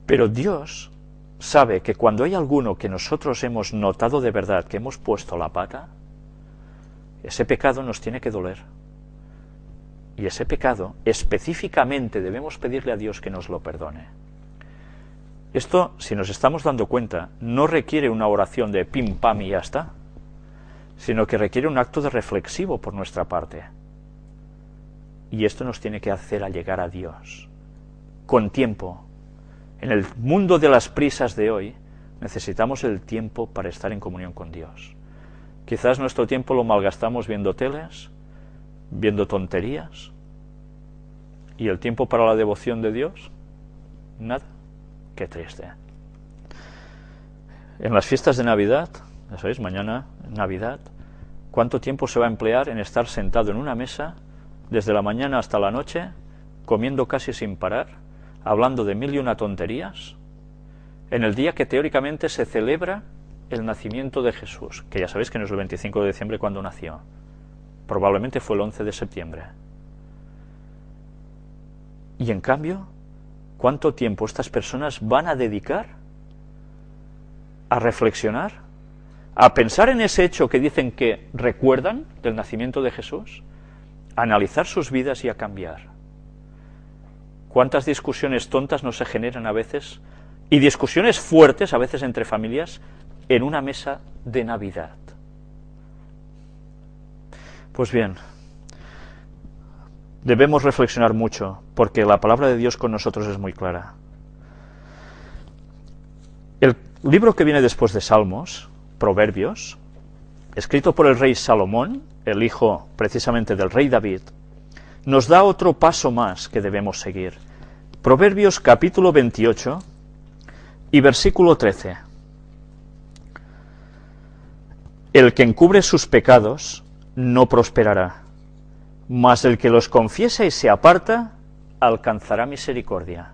Pero Dios sabe que cuando hay alguno que nosotros hemos notado de verdad que hemos puesto la pata, ese pecado nos tiene que doler. Y ese pecado, específicamente, debemos pedirle a Dios que nos lo perdone. Esto, si nos estamos dando cuenta, no requiere una oración de pim pam y ya está, sino que requiere un acto de reflexivo por nuestra parte. Y esto nos tiene que hacer llegar a Dios, con tiempo. En el mundo de las prisas de hoy, necesitamos el tiempo para estar en comunión con Dios. Quizás nuestro tiempo lo malgastamos viendo teles, viendo tonterías, y el tiempo para la devoción de Dios, nada. Qué triste. En las fiestas de Navidad, ya sabéis, mañana Navidad, ¿cuánto tiempo se va a emplear en estar sentado en una mesa desde la mañana hasta la noche, comiendo casi sin parar, hablando de mil y una tonterías, en el día que teóricamente se celebra el nacimiento de Jesús, que ya sabéis que no es el 25 de diciembre cuando nació, probablemente fue el 11 de septiembre. Y en cambio, ¿cuánto tiempo estas personas van a dedicar a reflexionar, a pensar en ese hecho que dicen que recuerdan del nacimiento de Jesús, a analizar sus vidas y a cambiar? ¿Cuántas discusiones tontas no se generan a veces, y discusiones fuertes a veces entre familias, en una mesa de Navidad? Pues bien, debemos reflexionar mucho, porque la palabra de Dios con nosotros es muy clara. El libro que viene después de Salmos, Proverbios, escrito por el rey Salomón, el hijo precisamente del rey David, nos da otro paso más que debemos seguir. Proverbios capítulo 28 y versículo 13. El que encubre sus pecados no prosperará, mas el que los confiesa y se aparta alcanzará misericordia.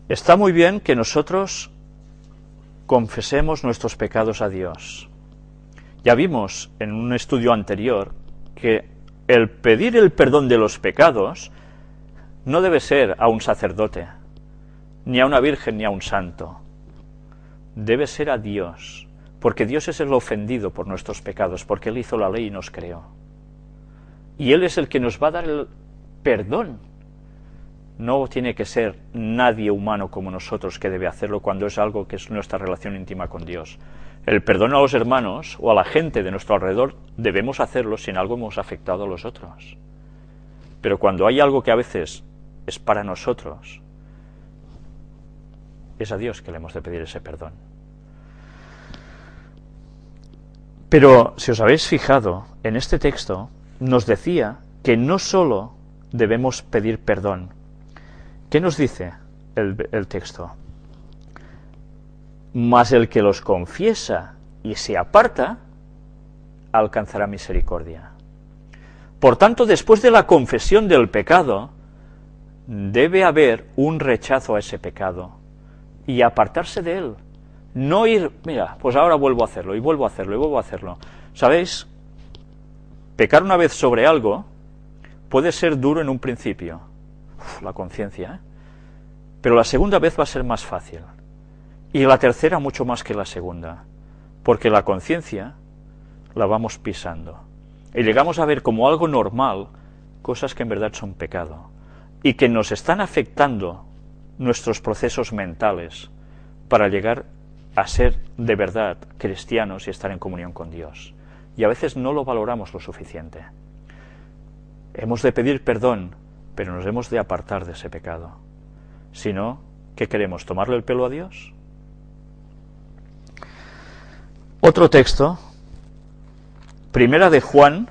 Está muy bien que nosotros confesemos nuestros pecados a Dios. Ya vimos en un estudio anterior que el pedir el perdón de los pecados no debe ser a un sacerdote, ni a una virgen, ni a un santo. Debe ser a Dios, porque Dios es el ofendido por nuestros pecados, porque Él hizo la ley y nos creó. Y Él es el que nos va a dar el perdón. No tiene que ser nadie humano como nosotros que debe hacerlo cuando es algo que es nuestra relación íntima con Dios. El perdón a los hermanos o a la gente de nuestro alrededor debemos hacerlo si en algo hemos afectado a los otros. Pero cuando hay algo que a veces es para nosotros, es a Dios que le hemos de pedir ese perdón. Pero si os habéis fijado, en este texto nos decía que no solo debemos pedir perdón. ¿Qué nos dice el texto? Mas el que los confiesa y se aparta, alcanzará misericordia. Por tanto, después de la confesión del pecado, debe haber un rechazo a ese pecado y apartarse de él. No ir, mira, pues ahora vuelvo a hacerlo, y vuelvo a hacerlo, y vuelvo a hacerlo. ¿Sabéis? Pecar una vez sobre algo puede ser duro en un principio. La conciencia, ¿eh? Pero la segunda vez va a ser más fácil. Y la tercera mucho más que la segunda. Porque la conciencia la vamos pisando. Y llegamos a ver como algo normal cosas que en verdad son pecado. Y que nos están afectando nuestros procesos mentales para llegar a ser de verdad cristianos y estar en comunión con Dios. Y a veces no lo valoramos lo suficiente. Hemos de pedir perdón, pero nos hemos de apartar de ese pecado. Si no, ¿qué queremos? ¿Tomarle el pelo a Dios? Otro texto, Primera de Juan,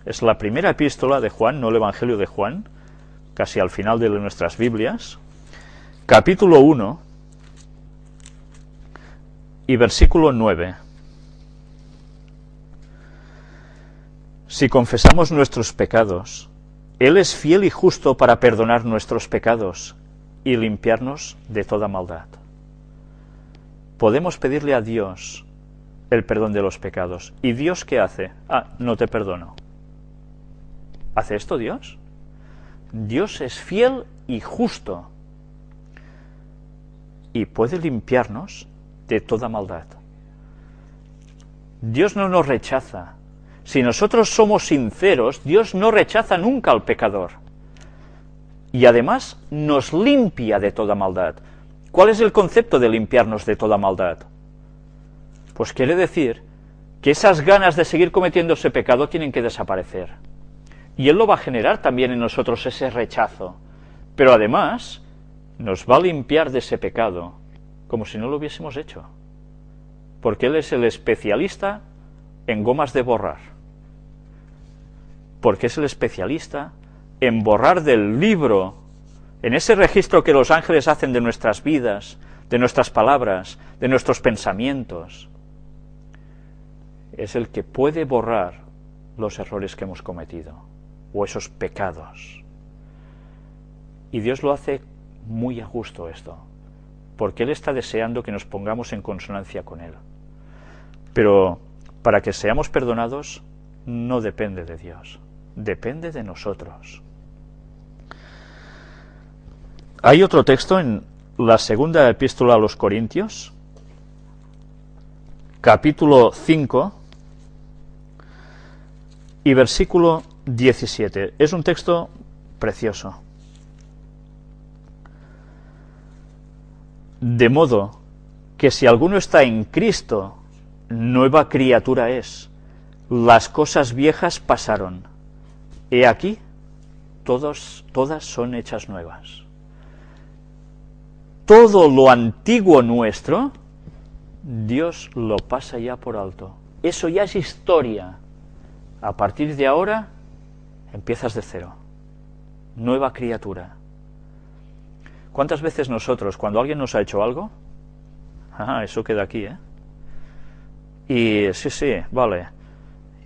es la primera epístola de Juan, no el Evangelio de Juan, casi al final de nuestras Biblias, capítulo 1 y versículo 9. Si confesamos nuestros pecados, Él es fiel y justo para perdonar nuestros pecados y limpiarnos de toda maldad. Podemos pedirle a Dios el perdón de los pecados. ¿Y Dios qué hace? No te perdono. ¿Hace esto Dios? Dios es fiel y justo y puede limpiarnos de toda maldad. Dios no nos rechaza. Si nosotros somos sinceros, Dios no rechaza nunca al pecador. Y además nos limpia de toda maldad. ¿Cuál es el concepto de limpiarnos de toda maldad? Pues quiere decir que esas ganas de seguir cometiendo ese pecado tienen que desaparecer. Y Él lo va a generar también en nosotros ese rechazo. Pero además nos va a limpiar de ese pecado como si no lo hubiésemos hecho. Porque Él es el especialista en gomas de borrar. Porque es el especialista en borrar del libro, en ese registro que los ángeles hacen de nuestras vidas, de nuestras palabras, de nuestros pensamientos. Es el que puede borrar los errores que hemos cometido, o esos pecados. Y Dios lo hace muy a gusto esto, porque Él está deseando que nos pongamos en consonancia con Él. Pero para que seamos perdonados, no depende de Dios, depende de nosotros. Hay otro texto en la segunda epístola a los Corintios, capítulo 5 y versículo 17. Es un texto precioso. De modo que si alguno está en Cristo, nueva criatura es. Las cosas viejas pasaron. He aquí, todas son hechas nuevas. Todo lo antiguo nuestro, Dios lo pasa ya por alto. Eso ya es historia. A partir de ahora, empiezas de cero, nueva criatura. ¿Cuántas veces nosotros, cuando alguien nos ha hecho algo, eso queda aquí, y sí, vale,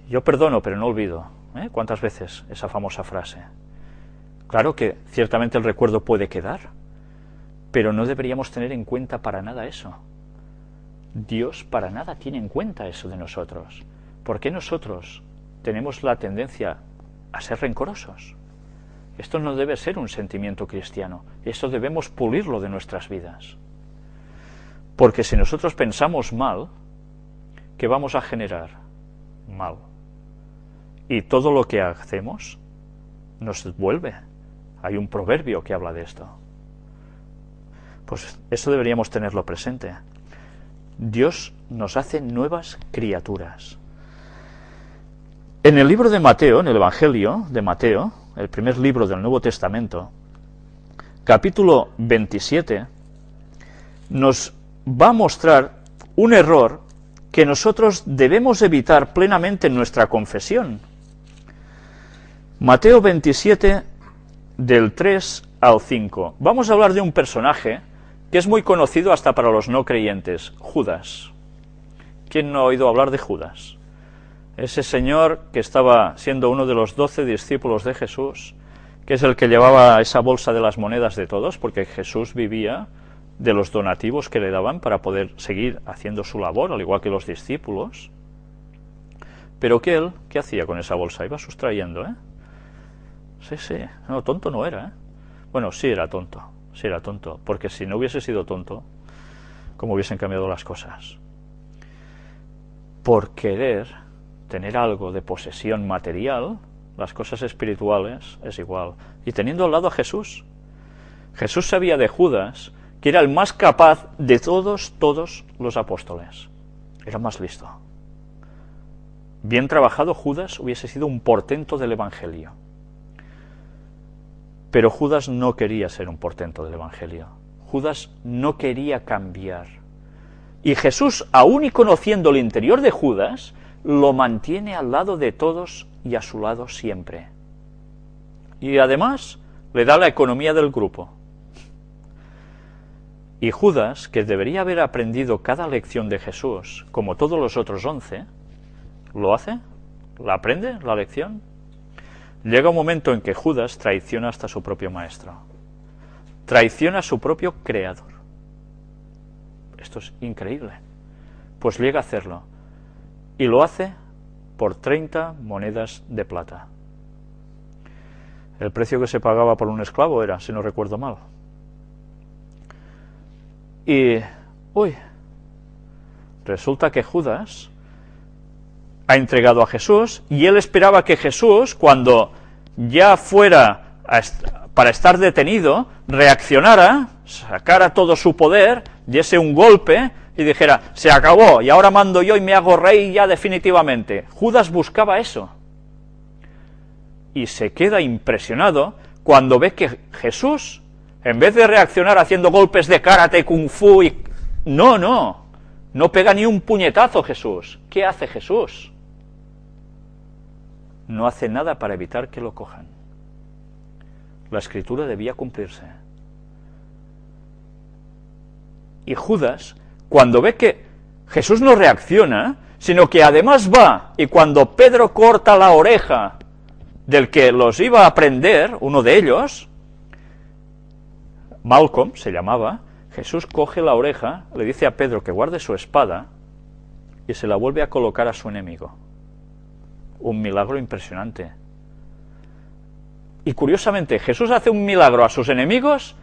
yo perdono pero no olvido, ¿cuántas veces esa famosa frase? Claro que ciertamente el recuerdo puede quedar, pero no deberíamos tener en cuenta para nada eso. Dios para nada tiene en cuenta eso de nosotros. ¿Por qué nosotros tenemos la tendencia a ser rencorosos? Esto no debe ser un sentimiento cristiano, esto debemos pulirlo de nuestras vidas. Porque si nosotros pensamos mal, ¿qué vamos a generar? Mal. Y todo lo que hacemos nos vuelve. Hay un proverbio que habla de esto. Pues eso deberíamos tenerlo presente. Dios nos hace nuevas criaturas. En el libro de Mateo, en el Evangelio de Mateo, el primer libro del Nuevo Testamento, capítulo 27, nos va a mostrar un error que nosotros debemos evitar plenamente en nuestra confesión. Mateo 27, del 3 al 5. Vamos a hablar de un personaje que es muy conocido hasta para los no creyentes, Judas. ¿Quién no ha oído hablar de Judas? Ese señor que estaba siendo uno de los 12 discípulos de Jesús, que es el que llevaba esa bolsa de las monedas de todos, porque Jesús vivía de los donativos que le daban para poder seguir haciendo su labor, al igual que los discípulos. Pero que él, ¿qué hacía con esa bolsa? Iba sustrayendo, Sí, no, tonto no era, Bueno, sí era tonto, porque si no hubiese sido tonto, ¿cómo hubiesen cambiado las cosas? Por querer tener algo de posesión material, las cosas espirituales es igual. Y teniendo al lado a Jesús, Jesús sabía de Judas que era el más capaz de todos los apóstoles. Era más listo. Bien trabajado, Judas hubiese sido un portento del Evangelio. Pero Judas no quería ser un portento del Evangelio. Judas no quería cambiar. Y Jesús, aún y conociendo el interior de Judas, lo mantiene al lado de todos y a su lado siempre. Y además le da la economía del grupo. Y Judas, que debería haber aprendido cada lección de Jesús, como todos los otros 11, ¿lo hace? ¿La aprende la lección? Llega un momento en que Judas traiciona hasta su propio maestro. Traiciona a su propio creador. Esto es increíble. Pues llega a hacerlo. Y lo hace por 30 monedas de plata. El precio que se pagaba por un esclavo era, si no recuerdo mal. Y, resulta que Judas ha entregado a Jesús, y él esperaba que Jesús, cuando ya fuera para estar detenido, reaccionara, sacara todo su poder, diese un golpe y dijera, se acabó, y ahora mando yo y me hago rey ya definitivamente. Judas buscaba eso. Y se queda impresionado cuando ve que Jesús, en vez de reaccionar haciendo golpes de karate, kung fu, no pega ni un puñetazo Jesús. ¿Qué hace Jesús? No hace nada para evitar que lo cojan. La escritura debía cumplirse. Y Judas, cuando ve que Jesús no reacciona, sino que además va, y cuando Pedro corta la oreja del que los iba a prender, uno de ellos, Malcolm se llamaba, Jesús coge la oreja, le dice a Pedro que guarde su espada, y se la vuelve a colocar a su enemigo. Un milagro impresionante. Y curiosamente, Jesús hace un milagro a sus enemigos,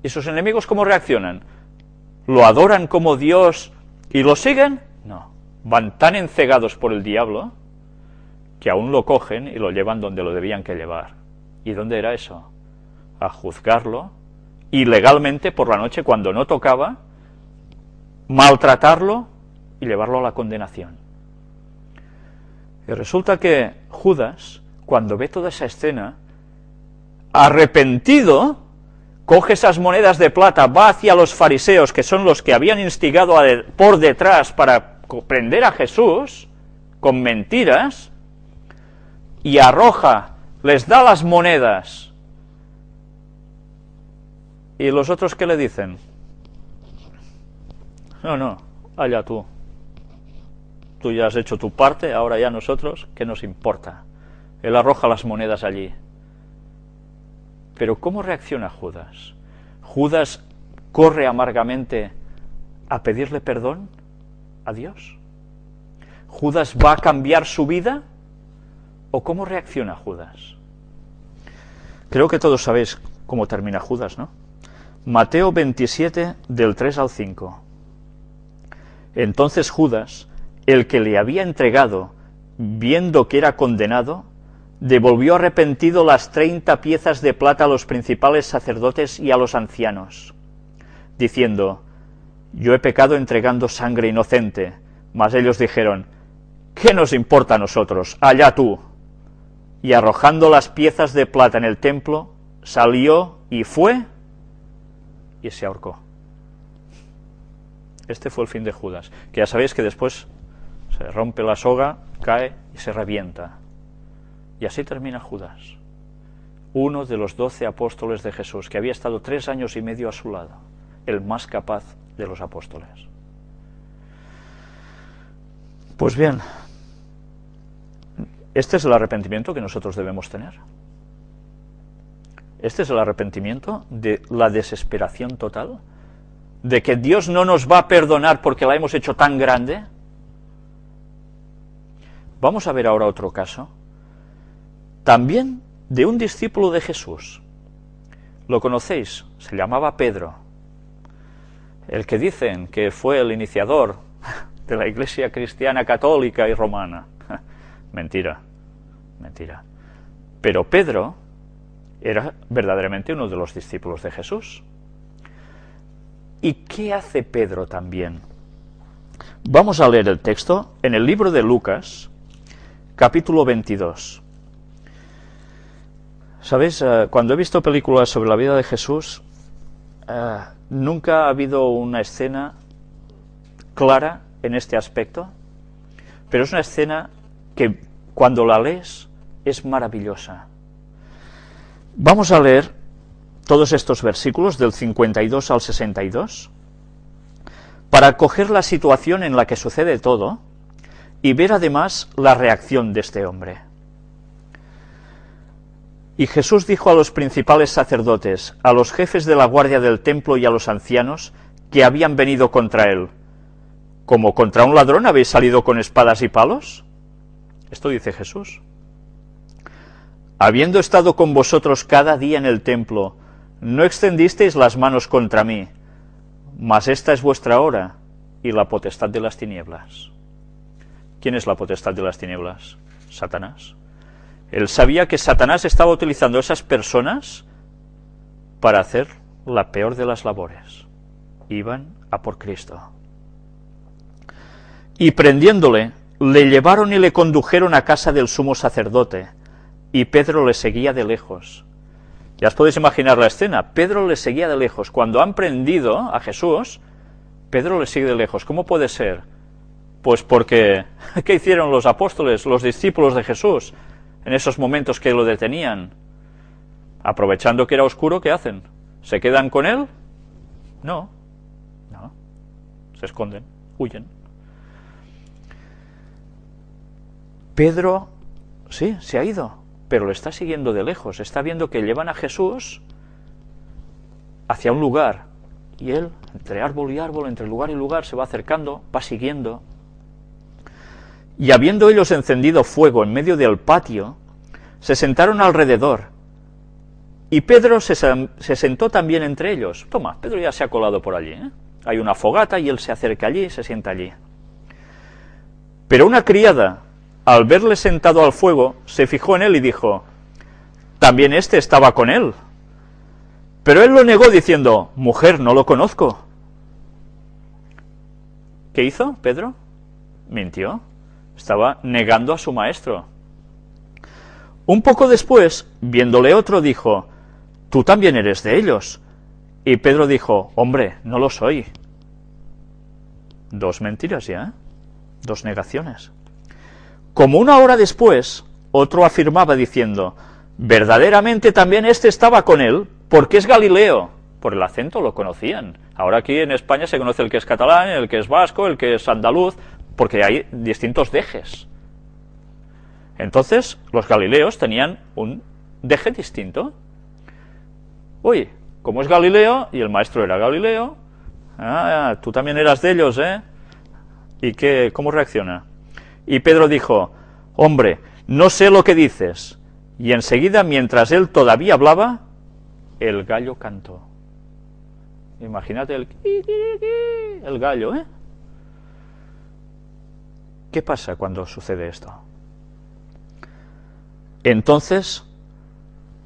y sus enemigos ¿cómo reaccionan? ¿Lo adoran como Dios y lo siguen? No. Van tan encegados por el diablo que aún lo cogen y lo llevan donde lo debían que llevar. ¿Y dónde era eso? A juzgarlo, ilegalmente por la noche cuando no tocaba, maltratarlo y llevarlo a la condenación. Y resulta que Judas, cuando ve toda esa escena, arrepentido, coge esas monedas de plata, va hacia los fariseos, que son los que habían instigado por detrás para prender a Jesús, con mentiras, y arroja les da las monedas. ¿Y los otros qué le dicen? No, no, allá tú. Tú ya has hecho tu parte, ahora ya nosotros, ¿qué nos importa? Él arroja las monedas allí. Pero ¿cómo reacciona Judas? ¿Judas corre amargamente a pedirle perdón a Dios? ¿Judas va a cambiar su vida? ¿O cómo reacciona Judas? Creo que todos sabéis cómo termina Judas, ¿no? Mateo 27, del 3 al 5. Entonces Judas, el que le había entregado, viendo que era condenado, devolvió arrepentido las 30 piezas de plata a los principales sacerdotes y a los ancianos, diciendo: yo he pecado entregando sangre inocente. Mas ellos dijeron: ¿qué nos importa a nosotros? Allá tú. Y arrojando las piezas de plata en el templo, salió y fue y se ahorcó. Este fue el fin de Judas, que ya sabéis que después se rompe la soga, cae y se revienta. Y así termina Judas, uno de los 12 apóstoles de Jesús, que había estado 3 años y medio a su lado, el más capaz de los apóstoles. Pues bien, este es el arrepentimiento que nosotros debemos tener. Este es el arrepentimiento de la desesperación total, de que Dios no nos va a perdonar porque la hemos hecho tan grande. Vamos a ver ahora otro caso, también de un discípulo de Jesús. Lo conocéis, se llamaba Pedro, el que dicen que fue el iniciador de la Iglesia cristiana católica y romana. Mentira, mentira. Pero Pedro era verdaderamente uno de los discípulos de Jesús. ¿Y qué hace Pedro también? Vamos a leer el texto en el libro de Lucas, capítulo 22. ¿Sabéis? Cuando he visto películas sobre la vida de Jesús, nunca ha habido una escena clara en este aspecto, pero es una escena que cuando la lees es maravillosa. Vamos a leer todos estos versículos del 52 al 62 para coger la situación en la que sucede todo y ver además la reacción de este hombre. Y Jesús dijo a los principales sacerdotes, a los jefes de la guardia del templo y a los ancianos que habían venido contra él: ¿como contra un ladrón habéis salido con espadas y palos? Esto dice Jesús. Habiendo estado con vosotros cada día en el templo, no extendisteis las manos contra mí, mas esta es vuestra hora y la potestad de las tinieblas. ¿Quién es la potestad de las tinieblas? Satanás. Él sabía que Satanás estaba utilizando a esas personas para hacer la peor de las labores. Iban a por Cristo. Y prendiéndole, le llevaron y le condujeron a casa del sumo sacerdote, y Pedro le seguía de lejos. Ya os podéis imaginar la escena. Pedro le seguía de lejos. Cuando han prendido a Jesús, Pedro le sigue de lejos. ¿Cómo puede ser? Pues porque, ¿qué hicieron los apóstoles, los discípulos de Jesús, en esos momentos que lo detenían? Aprovechando que era oscuro, ¿qué hacen? ¿Se quedan con él? No, no. Se esconden, huyen. Pedro, sí, se ha ido, pero lo está siguiendo de lejos. Está viendo que llevan a Jesús hacia un lugar, y él, entre árbol y árbol, entre lugar y lugar, se va acercando, va siguiendo. Y habiendo ellos encendido fuego en medio del patio, se sentaron alrededor, y Pedro se sentó también entre ellos. Toma, Pedro ya se ha colado por allí, ¿eh? Hay una fogata y él se acerca allí y se sienta allí. Pero una criada, al verle sentado al fuego, se fijó en él y dijo: también éste estaba con él. Pero él lo negó diciendo: mujer, no lo conozco. ¿Qué hizo Pedro? Mintió. Estaba negando a su maestro. Un poco después, viéndole otro, dijo: tú también eres de ellos. Y Pedro dijo: hombre, no lo soy. 2 mentiras ya, ¿eh? 2 negaciones. Como una hora después, otro afirmaba diciendo: verdaderamente también este estaba con él, porque es Galileo. Por el acento lo conocían. Ahora aquí en España se conoce el que es catalán, el que es vasco, el que es andaluz, porque hay distintos dejes. Entonces, los galileos tenían un deje distinto. Uy, como es Galileo, y el maestro era Galileo, tú también eras de ellos, ¿eh? ¿Y qué, cómo reacciona? Y Pedro dijo, hombre, no sé lo que dices. Y enseguida, mientras él todavía hablaba, el gallo cantó. Imagínate el gallo, ¿eh? ¿Qué pasa cuando sucede esto? Entonces,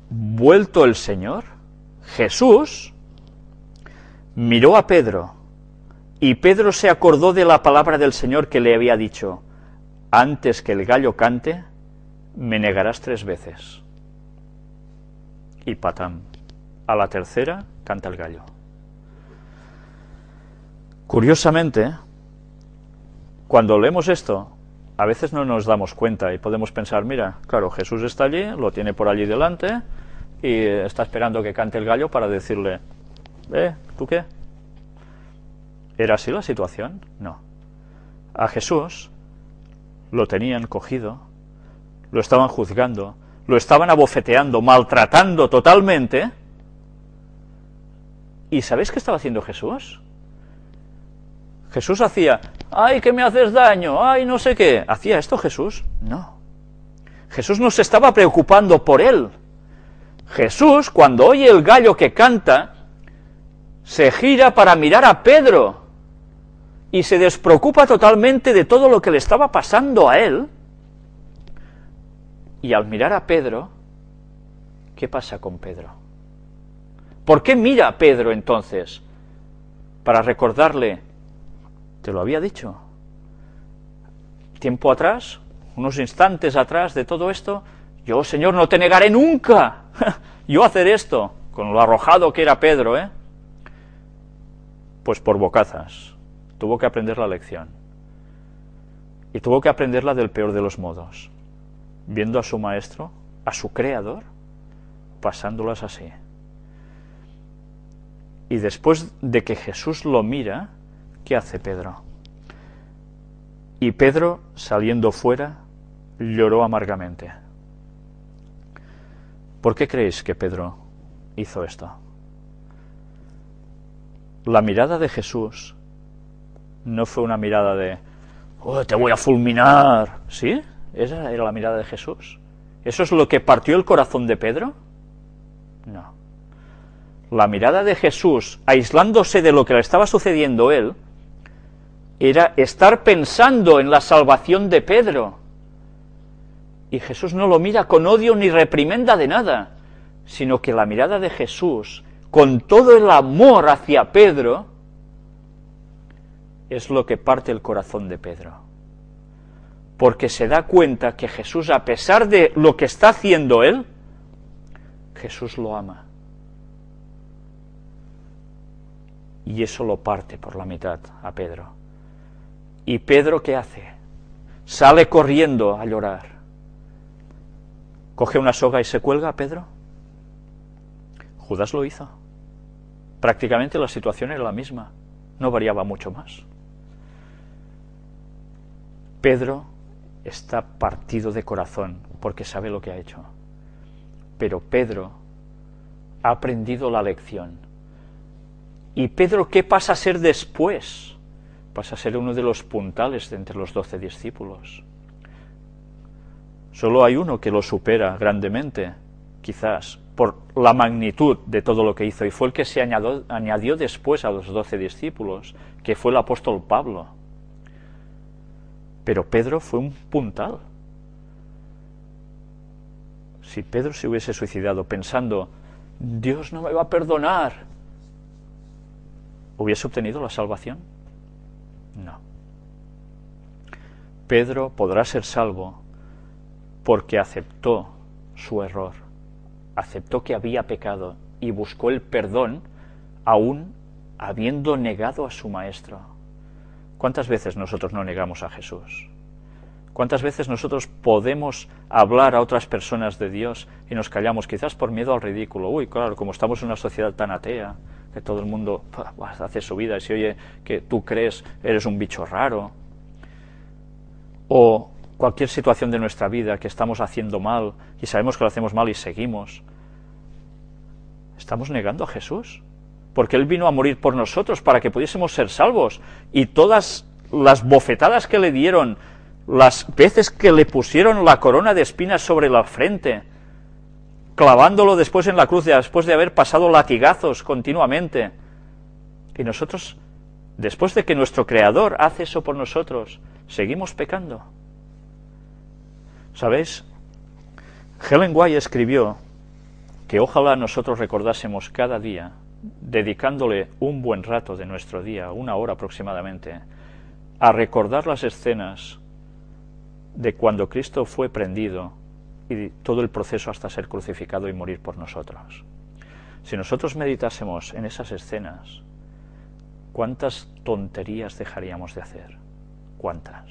vuelto el Señor, Jesús miró a Pedro, y Pedro se acordó de la palabra del Señor que le había dicho, antes que el gallo cante, me negarás 3 veces. Y patam, a la tercera canta el gallo. Curiosamente, cuando leemos esto, a veces no nos damos cuenta y podemos pensar, mira, claro, Jesús está allí, lo tiene por allí delante y está esperando que cante el gallo para decirle, ¿tú qué? ¿Era así la situación? No. A Jesús lo tenían cogido, lo estaban juzgando, lo estaban abofeteando, maltratando totalmente. ¿Y sabéis qué estaba haciendo Jesús? Jesús hacía, ¡ay, que me haces daño! ¡Ay, no sé qué! ¿Hacía esto Jesús? No. Jesús no se estaba preocupando por él. Jesús, cuando oye el gallo que canta, se gira para mirar a Pedro y se despreocupa totalmente de todo lo que le estaba pasando a él. Y al mirar a Pedro, ¿qué pasa con Pedro? ¿Por qué mira a Pedro entonces? Para recordarle, te lo había dicho. Tiempo atrás, unos instantes atrás de todo esto, yo, Señor, no te negaré nunca. Yo hacer esto, con lo arrojado que era Pedro, ¿eh? Pues por bocazas. Tuvo que aprender la lección. Y tuvo que aprenderla del peor de los modos. Viendo a su maestro, a su creador, pasándolas así. Y después de que Jesús lo mira, ¿qué hace Pedro? Y Pedro, saliendo fuera, lloró amargamente. ¿Por qué creéis que Pedro hizo esto? La mirada de Jesús no fue una mirada de, ¡oh, te voy a fulminar! ¿Sí? ¿Esa era la mirada de Jesús? ¿Eso es lo que partió el corazón de Pedro? No. La mirada de Jesús, aislándose de lo que le estaba sucediendo a él, era estar pensando en la salvación de Pedro. Y Jesús no lo mira con odio ni reprimenda de nada, sino que la mirada de Jesús, con todo el amor hacia Pedro, es lo que parte el corazón de Pedro. Porque se da cuenta que Jesús, a pesar de lo que está haciendo él, Jesús lo ama. Y eso lo parte por la mitad a Pedro. ¿Y Pedro qué hace? Sale corriendo a llorar. ¿Coge una soga y se cuelga a Pedro? Judas lo hizo. Prácticamente la situación era la misma, no variaba mucho más. Pedro está partido de corazón porque sabe lo que ha hecho. Pero Pedro ha aprendido la lección. ¿Y Pedro qué pasa a ser después? Pasa a ser uno de los puntales de entre los 12 discípulos. Solo hay uno que lo supera grandemente, quizás, por la magnitud de todo lo que hizo, y fue el que se añadió después a los 12 discípulos, que fue el apóstol Pablo. Pero Pedro fue un puntal. Si Pedro se hubiese suicidado pensando, Dios no me va a perdonar, ¿hubiese obtenido la salvación? No. Pedro podrá ser salvo porque aceptó su error, aceptó que había pecado y buscó el perdón aún habiendo negado a su maestro. ¿Cuántas veces nosotros no negamos a Jesús? ¿Cuántas veces nosotros podemos hablar a otras personas de Dios y nos callamos, quizás por miedo al ridículo? Uy, claro, como estamos en una sociedad tan atea, que todo el mundo hace su vida y si oye que tú crees, eres un bicho raro. O cualquier situación de nuestra vida que estamos haciendo mal y sabemos que lo hacemos mal y seguimos. ¿Estamos negando a Jesús? Porque Él vino a morir por nosotros para que pudiésemos ser salvos. Y todas las bofetadas que le dieron, las veces que le pusieron la corona de espinas sobre la frente, clavándolo después en la cruz, después de haber pasado latigazos continuamente. Y nosotros, después de que nuestro Creador hace eso por nosotros, seguimos pecando. ¿Sabéis? Ellen White escribió que ojalá nosotros recordásemos cada día, dedicándole un buen rato de nuestro día, 1 hora aproximadamente, a recordar las escenas de cuando Cristo fue prendido y todo el proceso hasta ser crucificado y morir por nosotros. Si nosotros meditásemos en esas escenas, ¿cuántas tonterías dejaríamos de hacer? ¿Cuántas?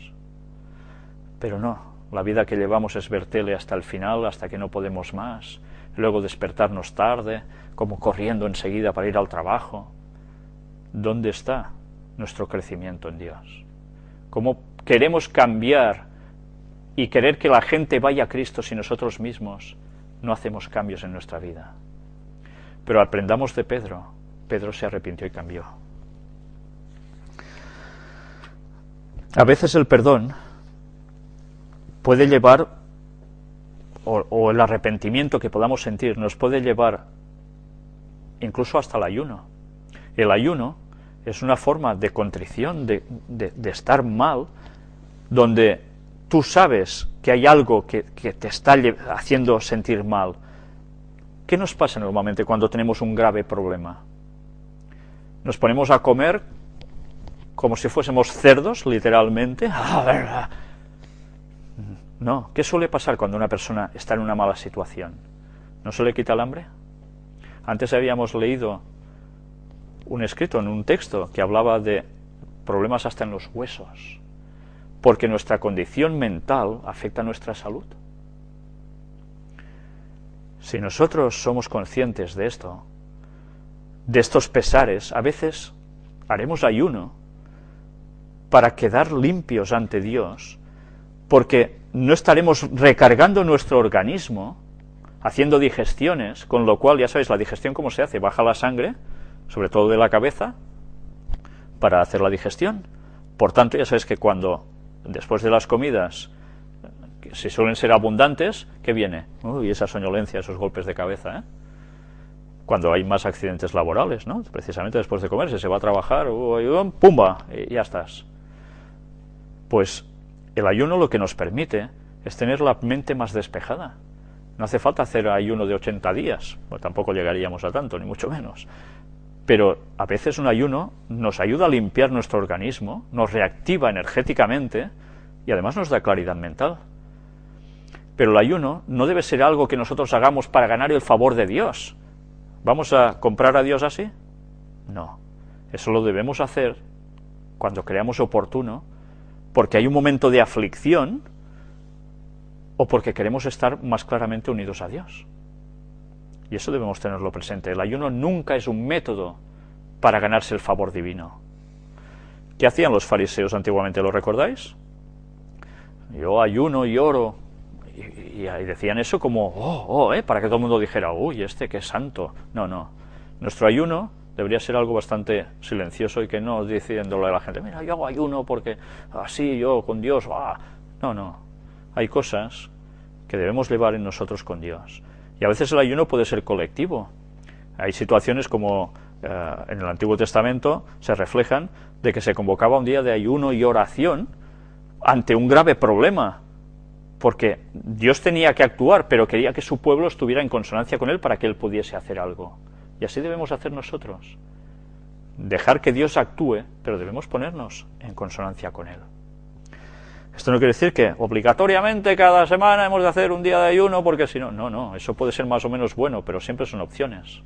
Pero no, la vida que llevamos es ver tele hasta el final, hasta que no podemos más, luego despertarnos tarde, como corriendo enseguida para ir al trabajo. ¿Dónde está nuestro crecimiento en Dios? ¿Cómo queremos cambiar y querer que la gente vaya a Cristo si nosotros mismos no hacemos cambios en nuestra vida? Pero aprendamos de Pedro. Pedro se arrepintió y cambió. A veces el perdón puede llevar, o el arrepentimiento que podamos sentir, nos puede llevar incluso hasta el ayuno. El ayuno es una forma de contrición, de estar mal, donde tú sabes que hay algo que te está haciendo sentir mal. ¿Qué nos pasa normalmente cuando tenemos un grave problema? Nos ponemos a comer como si fuésemos cerdos, literalmente. No, ¿qué suele pasar cuando una persona está en una mala situación? ¿No se le quita el hambre? Antes habíamos leído un escrito en un texto que hablaba de problemas hasta en los huesos, porque nuestra condición mental afecta a nuestra salud. Si nosotros somos conscientes de esto, de estos pesares, a veces haremos ayuno para quedar limpios ante Dios, porque no estaremos recargando nuestro organismo, haciendo digestiones, con lo cual, ya sabéis, la digestión cómo se hace, baja la sangre, sobre todo de la cabeza, para hacer la digestión. Por tanto, ya sabéis que cuando, después de las comidas, si suelen ser abundantes, ¿qué viene? Uy, esa soñolencia, esos golpes de cabeza, ¿eh? Cuando hay más accidentes laborales, ¿no? Precisamente después de comer, se va a trabajar, ¡pumba! Y ya estás. Pues el ayuno lo que nos permite es tener la mente más despejada. No hace falta hacer ayuno de 80 días, pues tampoco llegaríamos a tanto, ni mucho menos. Pero a veces un ayuno nos ayuda a limpiar nuestro organismo, nos reactiva energéticamente y además nos da claridad mental. Pero el ayuno no debe ser algo que nosotros hagamos para ganar el favor de Dios. ¿Vamos a comprar a Dios así? No. Eso lo debemos hacer cuando creamos oportuno, porque hay un momento de aflicción o porque queremos estar más claramente unidos a Dios. Y eso debemos tenerlo presente. El ayuno nunca es un método para ganarse el favor divino. ¿Qué hacían los fariseos antiguamente? ¿Lo recordáis? Yo ayuno y oro. Y decían eso como, para que todo el mundo dijera, uy, qué santo. No, no. Nuestro ayuno debería ser algo bastante silencioso y que no diciéndole a la gente, mira, yo hago ayuno porque así yo con Dios, No, no. Hay cosas que debemos llevar en nosotros con Dios. Y a veces el ayuno puede ser colectivo. Hay situaciones como en el Antiguo Testamento se reflejan de que se convocaba un día de ayuno y oración ante un grave problema, porque Dios tenía que actuar, pero quería que su pueblo estuviera en consonancia con Él para que Él pudiese hacer algo. Y así debemos hacer nosotros. Dejar que Dios actúe, pero debemos ponernos en consonancia con Él. Esto no quiere decir que obligatoriamente cada semana hemos de hacer un día de ayuno, porque si no, no, eso puede ser más o menos bueno, pero siempre son opciones.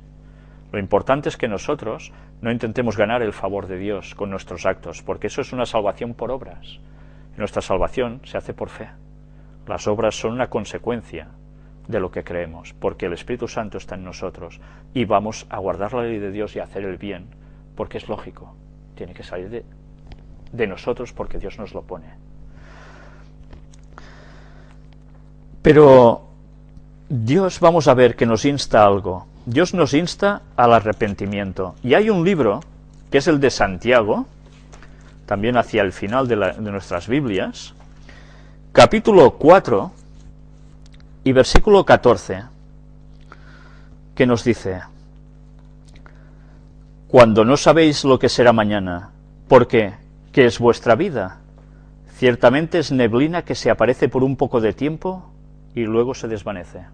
Lo importante es que nosotros no intentemos ganar el favor de Dios con nuestros actos, porque eso es una salvación por obras. Nuestra salvación se hace por fe. Las obras son una consecuencia de lo que creemos, porque el Espíritu Santo está en nosotros y vamos a guardar la ley de Dios y a hacer el bien, porque es lógico, tiene que salir de nosotros porque Dios nos lo pone. Pero Dios, vamos a ver que nos insta a algo. Dios nos insta al arrepentimiento. Y hay un libro, que es el de Santiago, también hacia el final de nuestras Biblias, capítulo 4 y versículo 14, que nos dice: cuando no sabéis lo que será mañana, ¿por qué? ¿Qué es vuestra vida? Ciertamente es neblina que se aparece por un poco de tiempo y luego se desvanece.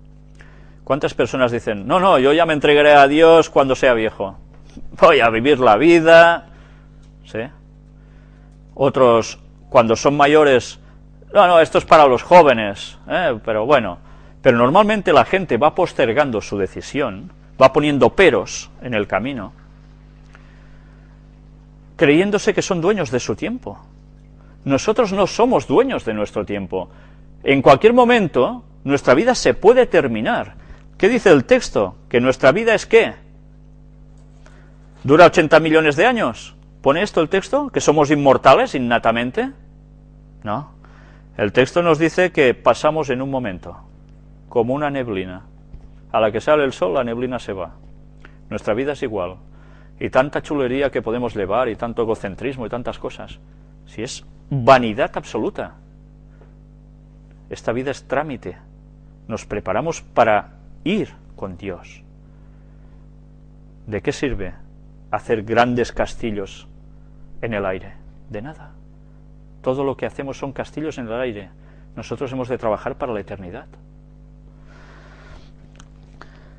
¿Cuántas personas dicen, no, yo ya me entregaré a Dios cuando sea viejo, voy a vivir la vida? ¿Sí? Otros, cuando son mayores, no, esto es para los jóvenes, pero bueno. Pero normalmente la gente va postergando su decisión, va poniendo peros en el camino, creyéndose que son dueños de su tiempo. Nosotros no somos dueños de nuestro tiempo. En cualquier momento, nuestra vida se puede terminar. ¿Qué dice el texto? ¿Que nuestra vida es qué? ¿Dura 80 millones de años? ¿Pone esto el texto? ¿Que somos inmortales innatamente? No. El texto nos dice que pasamos en un momento, como una neblina. A la que sale el sol, la neblina se va. Nuestra vida es igual. Y tanta chulería que podemos llevar, y tanto egocentrismo, y tantas cosas. Si es vanidad absoluta. Esta vida es trámite. Nos preparamos para ir con Dios. ¿De qué sirve hacer grandes castillos en el aire? De nada. Todo lo que hacemos son castillos en el aire. Nosotros hemos de trabajar para la eternidad.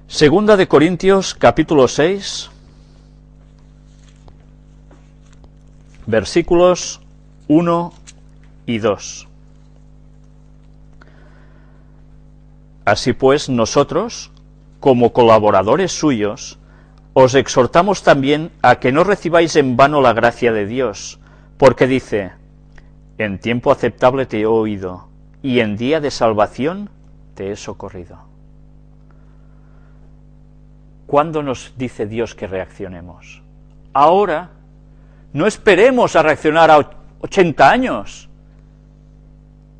Segunda de Corintios, capítulo 6, versículos 1 y 2. Así pues, nosotros, como colaboradores suyos, os exhortamos también a que no recibáis en vano la gracia de Dios, porque dice: en tiempo aceptable te he oído, y en día de salvación te he socorrido. ¿Cuándo nos dice Dios que reaccionemos? Ahora. No esperemos a reaccionar a 80 años.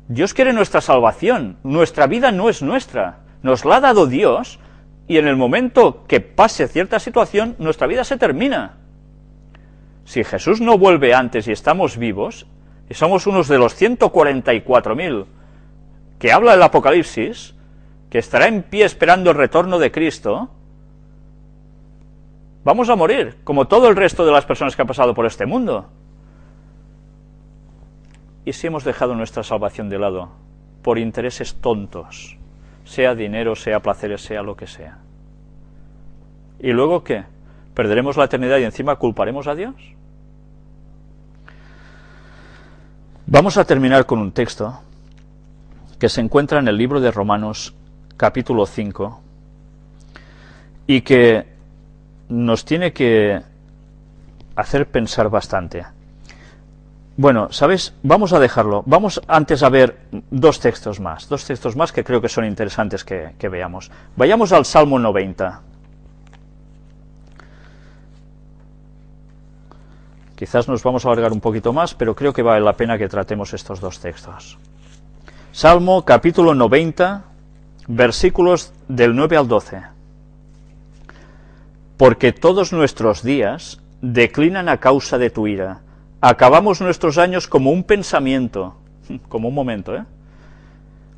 Dios quiere nuestra salvación. Nuestra vida no es nuestra. Nos la ha dado Dios, y en el momento que pase cierta situación, nuestra vida se termina. Si Jesús no vuelve antes y estamos vivos, y somos unos de los 144.000 que habla el Apocalipsis, que estará en pie esperando el retorno de Cristo, vamos a morir, como todo el resto de las personas que han pasado por este mundo. ¿Y si hemos dejado nuestra salvación de lado por intereses tontos, sea dinero, sea placeres, sea lo que sea? ¿Y luego qué? ¿Perderemos la eternidad y encima culparemos a Dios? Vamos a terminar con un texto que se encuentra en el libro de Romanos, capítulo 5, y que nos tiene que hacer pensar bastante. Bueno, ¿sabes? Vamos a dejarlo. Vamos antes a ver dos textos más que creo que son interesantes que veamos. Vayamos al Salmo 90. Quizás nos vamos a alargar un poquito más, pero creo que vale la pena que tratemos estos dos textos. Salmo capítulo 90, versículos del 9 al 12. Porque todos nuestros días declinan a causa de tu ira. Acabamos nuestros años como un pensamiento, como un momento,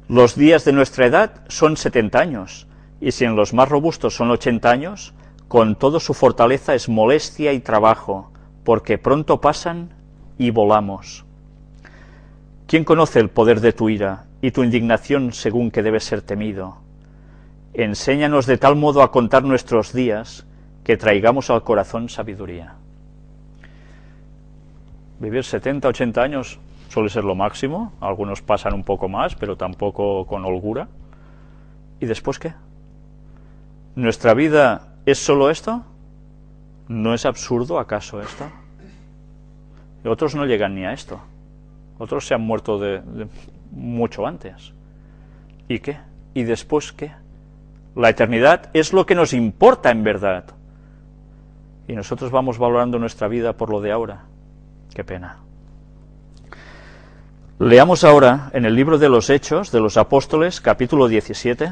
Los días de nuestra edad son 70 años, y si en los más robustos son 80 años, con todo su fortaleza es molestia y trabajo, porque pronto pasan y volamos. ¿Quién conoce el poder de tu ira y tu indignación según que debe ser temido? Enséñanos de tal modo a contar nuestros días, que traigamos al corazón sabiduría. Vivir 70, 80 años suele ser lo máximo, algunos pasan un poco más, pero tampoco con holgura. ¿Y después qué? ¿Nuestra vida es solo esto? ¿No es absurdo acaso esto? Y otros no llegan ni a esto. Otros se han muerto de mucho antes. ¿Y qué? ¿Y después qué? La eternidad es lo que nos importa en verdad. Y nosotros vamos valorando nuestra vida por lo de ahora. Qué pena. Leamos ahora en el libro de los Hechos de los Apóstoles, capítulo 17,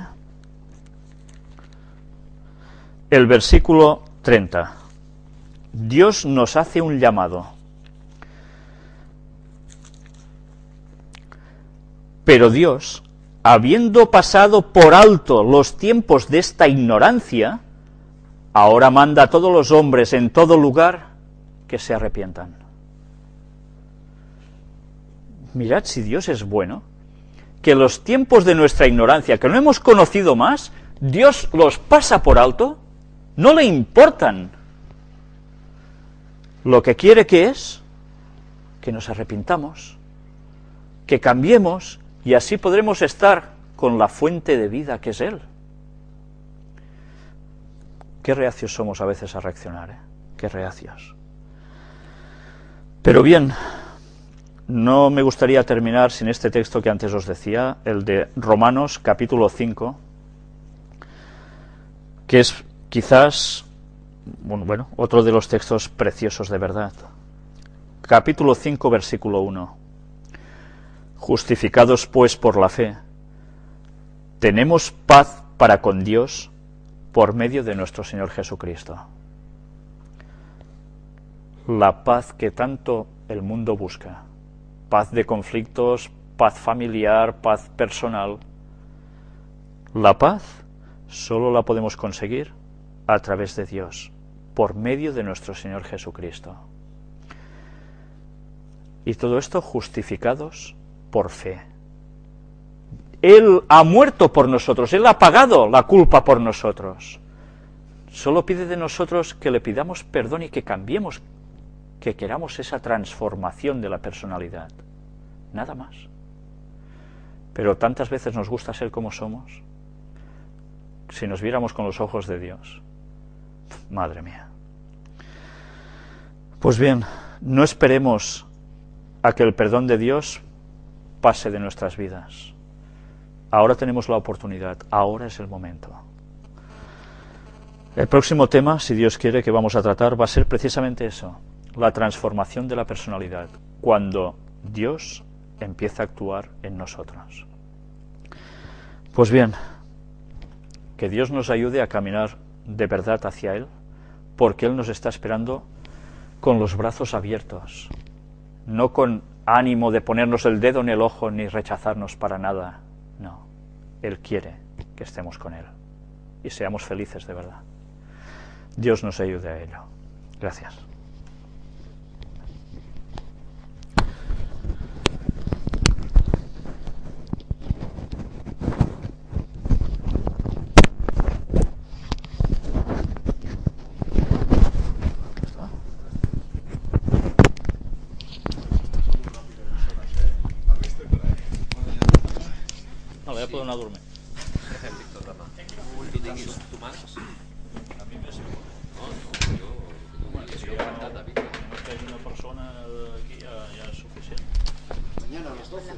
el versículo 30. Dios nos hace un llamado. Pero Dios, habiendo pasado por alto los tiempos de esta ignorancia, ahora manda a todos los hombres en todo lugar que se arrepientan. Mirad si Dios es bueno, que los tiempos de nuestra ignorancia, que no hemos conocido más, Dios los pasa por alto, no le importan. Lo que quiere que es que nos arrepintamos, que cambiemos, y así podremos estar con la fuente de vida que es Él. Qué reacios somos a veces a reaccionar, ¿eh? Qué reacios. Pero bien, no me gustaría terminar sin este texto que antes os decía, el de Romanos capítulo 5, que es quizás, bueno, otro de los textos preciosos de verdad. Capítulo 5, versículo 1. Justificados pues por la fe, tenemos paz para con Dios por medio de nuestro Señor Jesucristo. La paz que tanto el mundo busca, paz de conflictos, paz familiar, paz personal. La paz solo la podemos conseguir a través de Dios, por medio de nuestro Señor Jesucristo. Y todo esto justificados por fe. Él ha muerto por nosotros, Él ha pagado la culpa por nosotros. Solo pide de nosotros que le pidamos perdón y que cambiemos, que queramos esa transformación de la personalidad. Nada más. Pero tantas veces nos gusta ser como somos. Si nos viéramos con los ojos de Dios. Madre mía. Pues bien, no esperemos a que el perdón de Dios pase de nuestras vidas. Ahora tenemos la oportunidad, ahora es el momento. El próximo tema, si Dios quiere, que vamos a tratar va a ser precisamente eso, la transformación de la personalidad, cuando Dios empieza a actuar en nosotros. Pues bien, que Dios nos ayude a caminar de verdad hacia Él, porque Él nos está esperando con los brazos abiertos, no con ánimo de ponernos el dedo en el ojo ni rechazarnos para nada. No, Él quiere que estemos con Él y seamos felices de verdad. Dios nos ayude a ello. Gracias. No, le voy a poner una dormir. Mañana a las 12.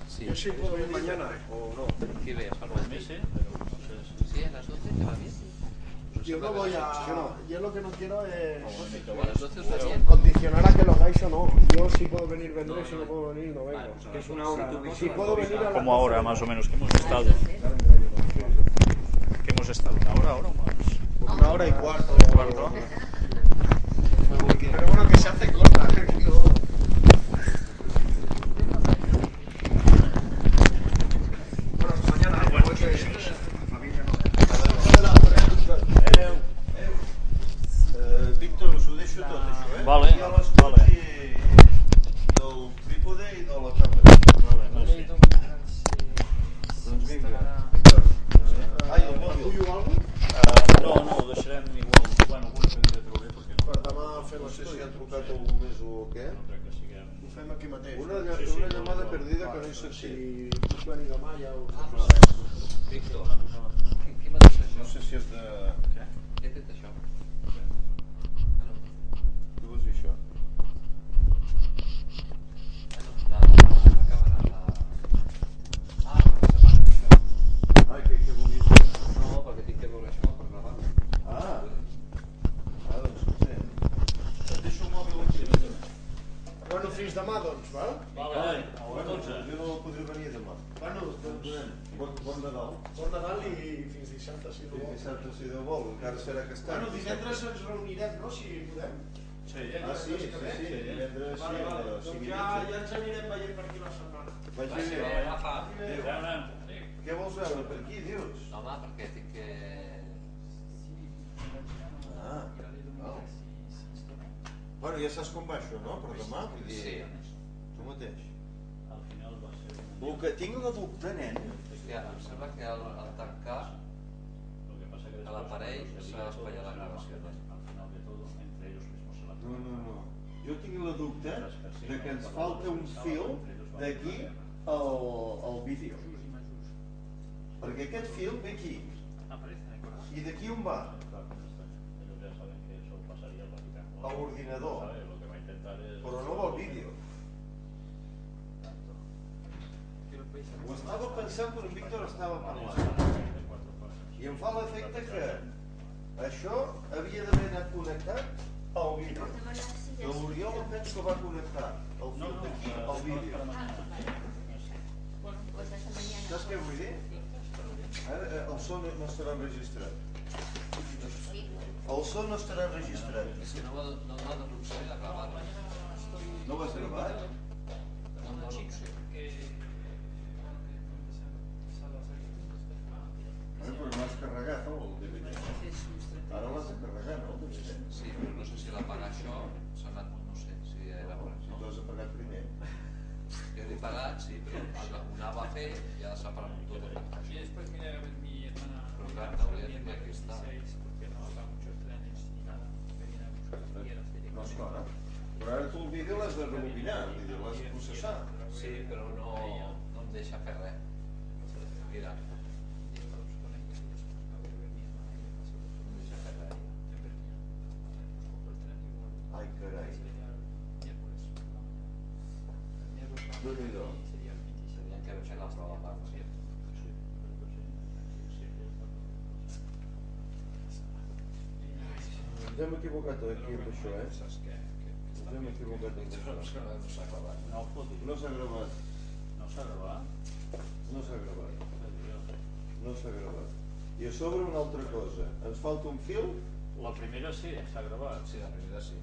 Sí. Yo sí puedo ir mañana o no. ¿Qué veas? ¿Algo de mí? Sí, a las 12 te va bien. Yo no voy a... Yo lo que no quiero es... A las 12 está bien. Condicionar a que lo hagáis o no. Yo si puedo venir vendré, si no puedo venir no vengo. Vale, Es una hora. Si puedo venir a la... Como ahora, más o menos, que hemos estado. Que hemos estado una hora o más. Una hora y cuarto. ¿Cuarto? Pero bueno, que se hace corta. Víctor, us ho deixo tot, això, eh? Vale, I a les vale. del trípode i de la càmera. Vale, merci. Doncs vinga. Víctor. Ai, el mòbil. No, ho deixarem igual. Bueno, alguna cosa que trobaré, perquè no Per demà fer No sé si l'estudi. han trucat algú més o què. crec que siguem... Ho fem aquí mateix. Una llamada perdida que no he Si sentit. puc venir demà ja ho... Víctor, qui m'ha dit això? No sé si és de... Què he dit això? Tu vols dir això? La fins demà, doncs, val? Vale, Bueno, jo no podré venir demà. Bueno, doncs, Bon Nadal. bon Nadal i fins dissabte, si no I vol. dissabte, si Déu vol, encara serà aquest any. Bueno, divendres ens reunirem, no?, si podem. Sí, Ah, sí, divendres sí, Vale, vale. a les Doncs 5 i ja mitja. ens anirem veient per aquí la setmana. Vagi bé. Agafa. Què vols veure per aquí, dius? No, home, perquè tinc que... Ah, val. Bueno, ja saps com va això, no? Per demà, vull dir... Sí. Tu mateix. al final va ser El que tinc la dubte, nen, Hòstia, em sembla que al tancar lo que pasa que a l'aparell s'ha espatllat la gravació. al final de todo entre ellos mismos se la no. Jo tinc la dubte de que ens falta un fil d'aquí al vídeo. Perquè aquest fil ve aquí. I d'aquí on va? ellos ya saben que eso pasaría al Vaticano. A l'ordinador. ¿Sabe? Lo que va a intentar es Però no al vídeo. Ho estava pensant però en Víctor estava parlant. I em fa l'efecte que això havia d'haver anat connectat al vídeo. Que l'Oriol em penso que va connectar el fil d'aquí al vídeo. Saps què vull dir? Ara el so no estarà enregistrat. El so no estarà enregistrat. És que no va donar l'opció de gravar-lo. No ho has gravat? No donar l'opció. Però no has carregat el DVD. Ara l'has de carregar, no? El DVD. Sí, però no sé si l'apagar això s'ha anat, no sé si era per Si això. tu has apagat primer. Jo l'he pagat, sí, però ho anava a fer i ja s'ha parat tot el Y això. después miré a ver mi hermana. Pero claro, todavía tenía que estar. 16, porque no haga muchos trenes ni nada. Me viene a buscar cualquiera. No, esclar. Però ara tu el vídeo l'has de rebobinar, vull dir, l'has de processar. Sí, però no em deixa fer res. Mira, no em deixa fer res. Ai, carai. Déu-n'hi-do. Tenien que haver fet la prova abans. Ens hem equivocat aquí amb això, Ens hem equivocat amb això. No s'ha acabat. No fotis. No s'ha gravat. No s'ha gravat. No s'ha gravat. No s'ha gravat. I a sobre una altra cosa. Ens falta un fil. La primera sí, s'ha gravat. Sí, la primera sí.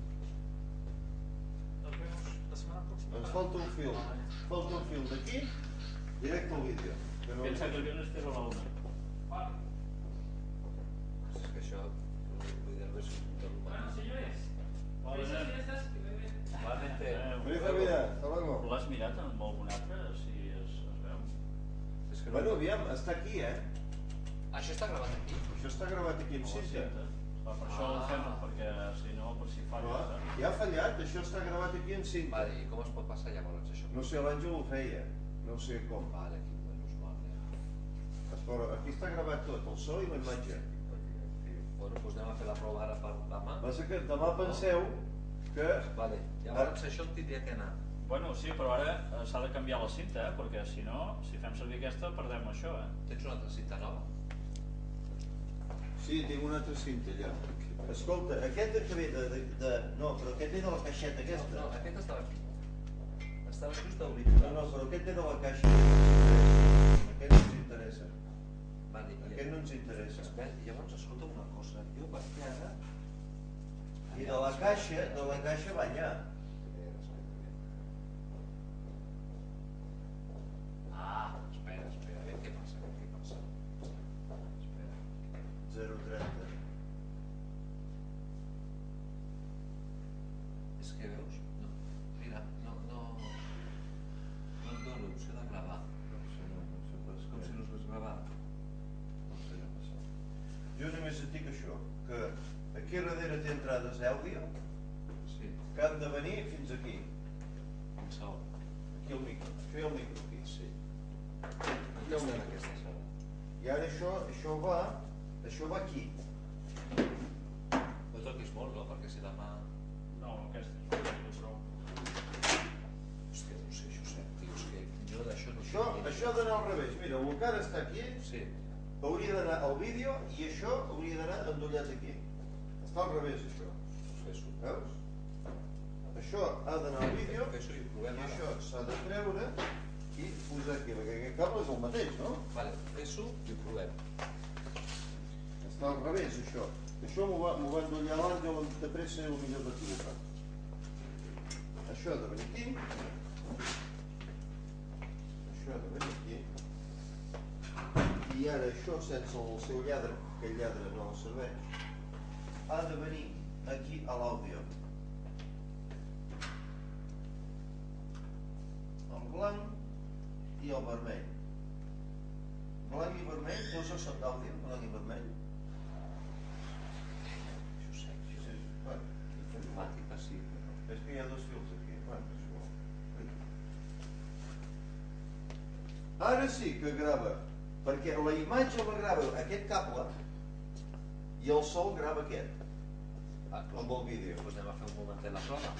Nos vemos la semana próxima. Ens falta un fil. Falta un fil d'aquí, directe al vídeo. Que no... Piensa que el viernes cierro la 1. És que això, vull dir-ho és un tot Bueno, señores, Vale, felices nen. fiestas, que beben. Igualmente. Feliz Navidad. Hasta luego. L'has mirat amb algun altre, si es veu? És que Bueno, aviam, està aquí, Això està gravat aquí? Això està gravat aquí en cinta. Per això ho fem, perquè si no, per si falla, Clar, saps? ja ha fallat, això està gravat aquí en cinta. Vale, i com es pot passar llavors això? No sé, l'Àngel ho feia, no sé com. Vale, aquí, menys mal. Però aquí està gravat tot, el so i la imatge. Bueno, doncs anem a fer la prova ara per demà. Passa que demà penseu que... Vale, llavors això em tindria que anar. Bueno, sí, però ara s'ha de canviar la cinta, perquè si no, si fem servir aquesta, perdem això, Tens una altra cinta nova? Sí, tinc una altra cinta allà. Escolta, aquest que ve No, però aquest ve de la caixeta aquesta. No, aquest estava aquí. Estava just a No, auriculars. no, però aquest ve de la caixa. Aquest no ens interessa. Vale, Aquest no ens interessa. Espera, i llavors escolta una cosa. Jo perquè ara... I de la caixa va allà. Espera, a veure què passa, Espera. 0,30. És que veus? No, mira, no em dóna l'opció de gravar. És com si no es hagués gravat. No sé què ha passat. Jo només et dic això, que aquí darrere té entrades àudio, Sí, que han de venir fins aquí. en segon. Aquí el micro. Això hi ha el micro aquí. Sí. Aquí hi ha el micro. Aquesta sala. I ara això va aquí. No toquis molt, no? Perquè si demà... No, aquesta és una prou. Hòstia, no sé, això sé, tio, és que jo d'això no Això ha d'anar al revés. Mira, el que ara està aquí Sí, hauria d'anar al vídeo i això hauria d'anar endollat aquí. Està al revés, això. fes-ho. Veus? Això ha d'anar al vídeo Fes-ho i ho i provem ara. això s'ha de treure i posar aquí, perquè aquest cable és el mateix, no? Vale, fes-ho i ho provem. Està al revés, això. Això m'ho va endollar l'Àngel de pressa i potser d'equivocar. Això ha de venir aquí. Això ha de venir aquí. I ara això, sense el seu lladre, que el lladre no serveix, ha de venir aquí a l'àudio. El blanc i el vermell. Blanc i vermell, tots dos són d'àudio, blanc i vermell. Això sé, això sé. Bueno, Informàtica sí, però... és que hi ha dos fils aquí. Bueno, és igual. Ara sí que grava, perquè la imatge la grava aquest cable i el so grava aquest, amb el vídeo. Doncs anem a fer un momentet la prova.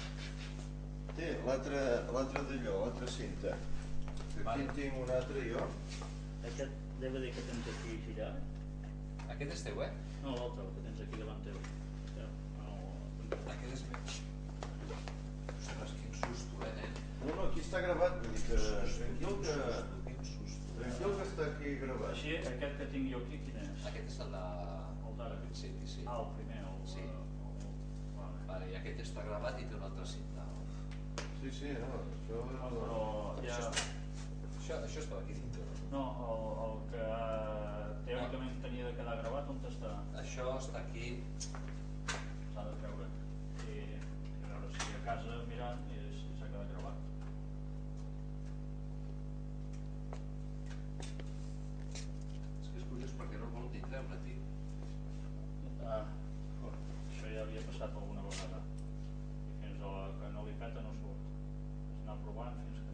Té l'altre d'allò, l'altra cinta. Aquí Vale. en tinc un altre jo. Aquest DVD que tens aquí girat? Aquest és teu, eh? No, l'altre, el que tens aquí davant teu. Aquest és meu. Ostres, quin susto, nen? No, aquí està gravat, vull dir que tranquil Quin susto. que està aquí gravat. Així, aquest que tinc jo aquí, quin és? Aquest és el de... El d'ara. Sí, sí. Ah, el primer, el... Sí. Vale. Vale, i aquest està gravat i té una altra cinta. Sí, no, això... Però ja... Això estava aquí dintre. No, el que teòricament tenia de quedar gravat, on està? Això està aquí. S'ha de treure. I a veure si a casa mirant i s'ha quedat gravat. És que és curiós perquè no vol ni treure, tio. Això ja havia passat alguna vegada. I fins a la que no li peta no surt. Has d'anar provant fins que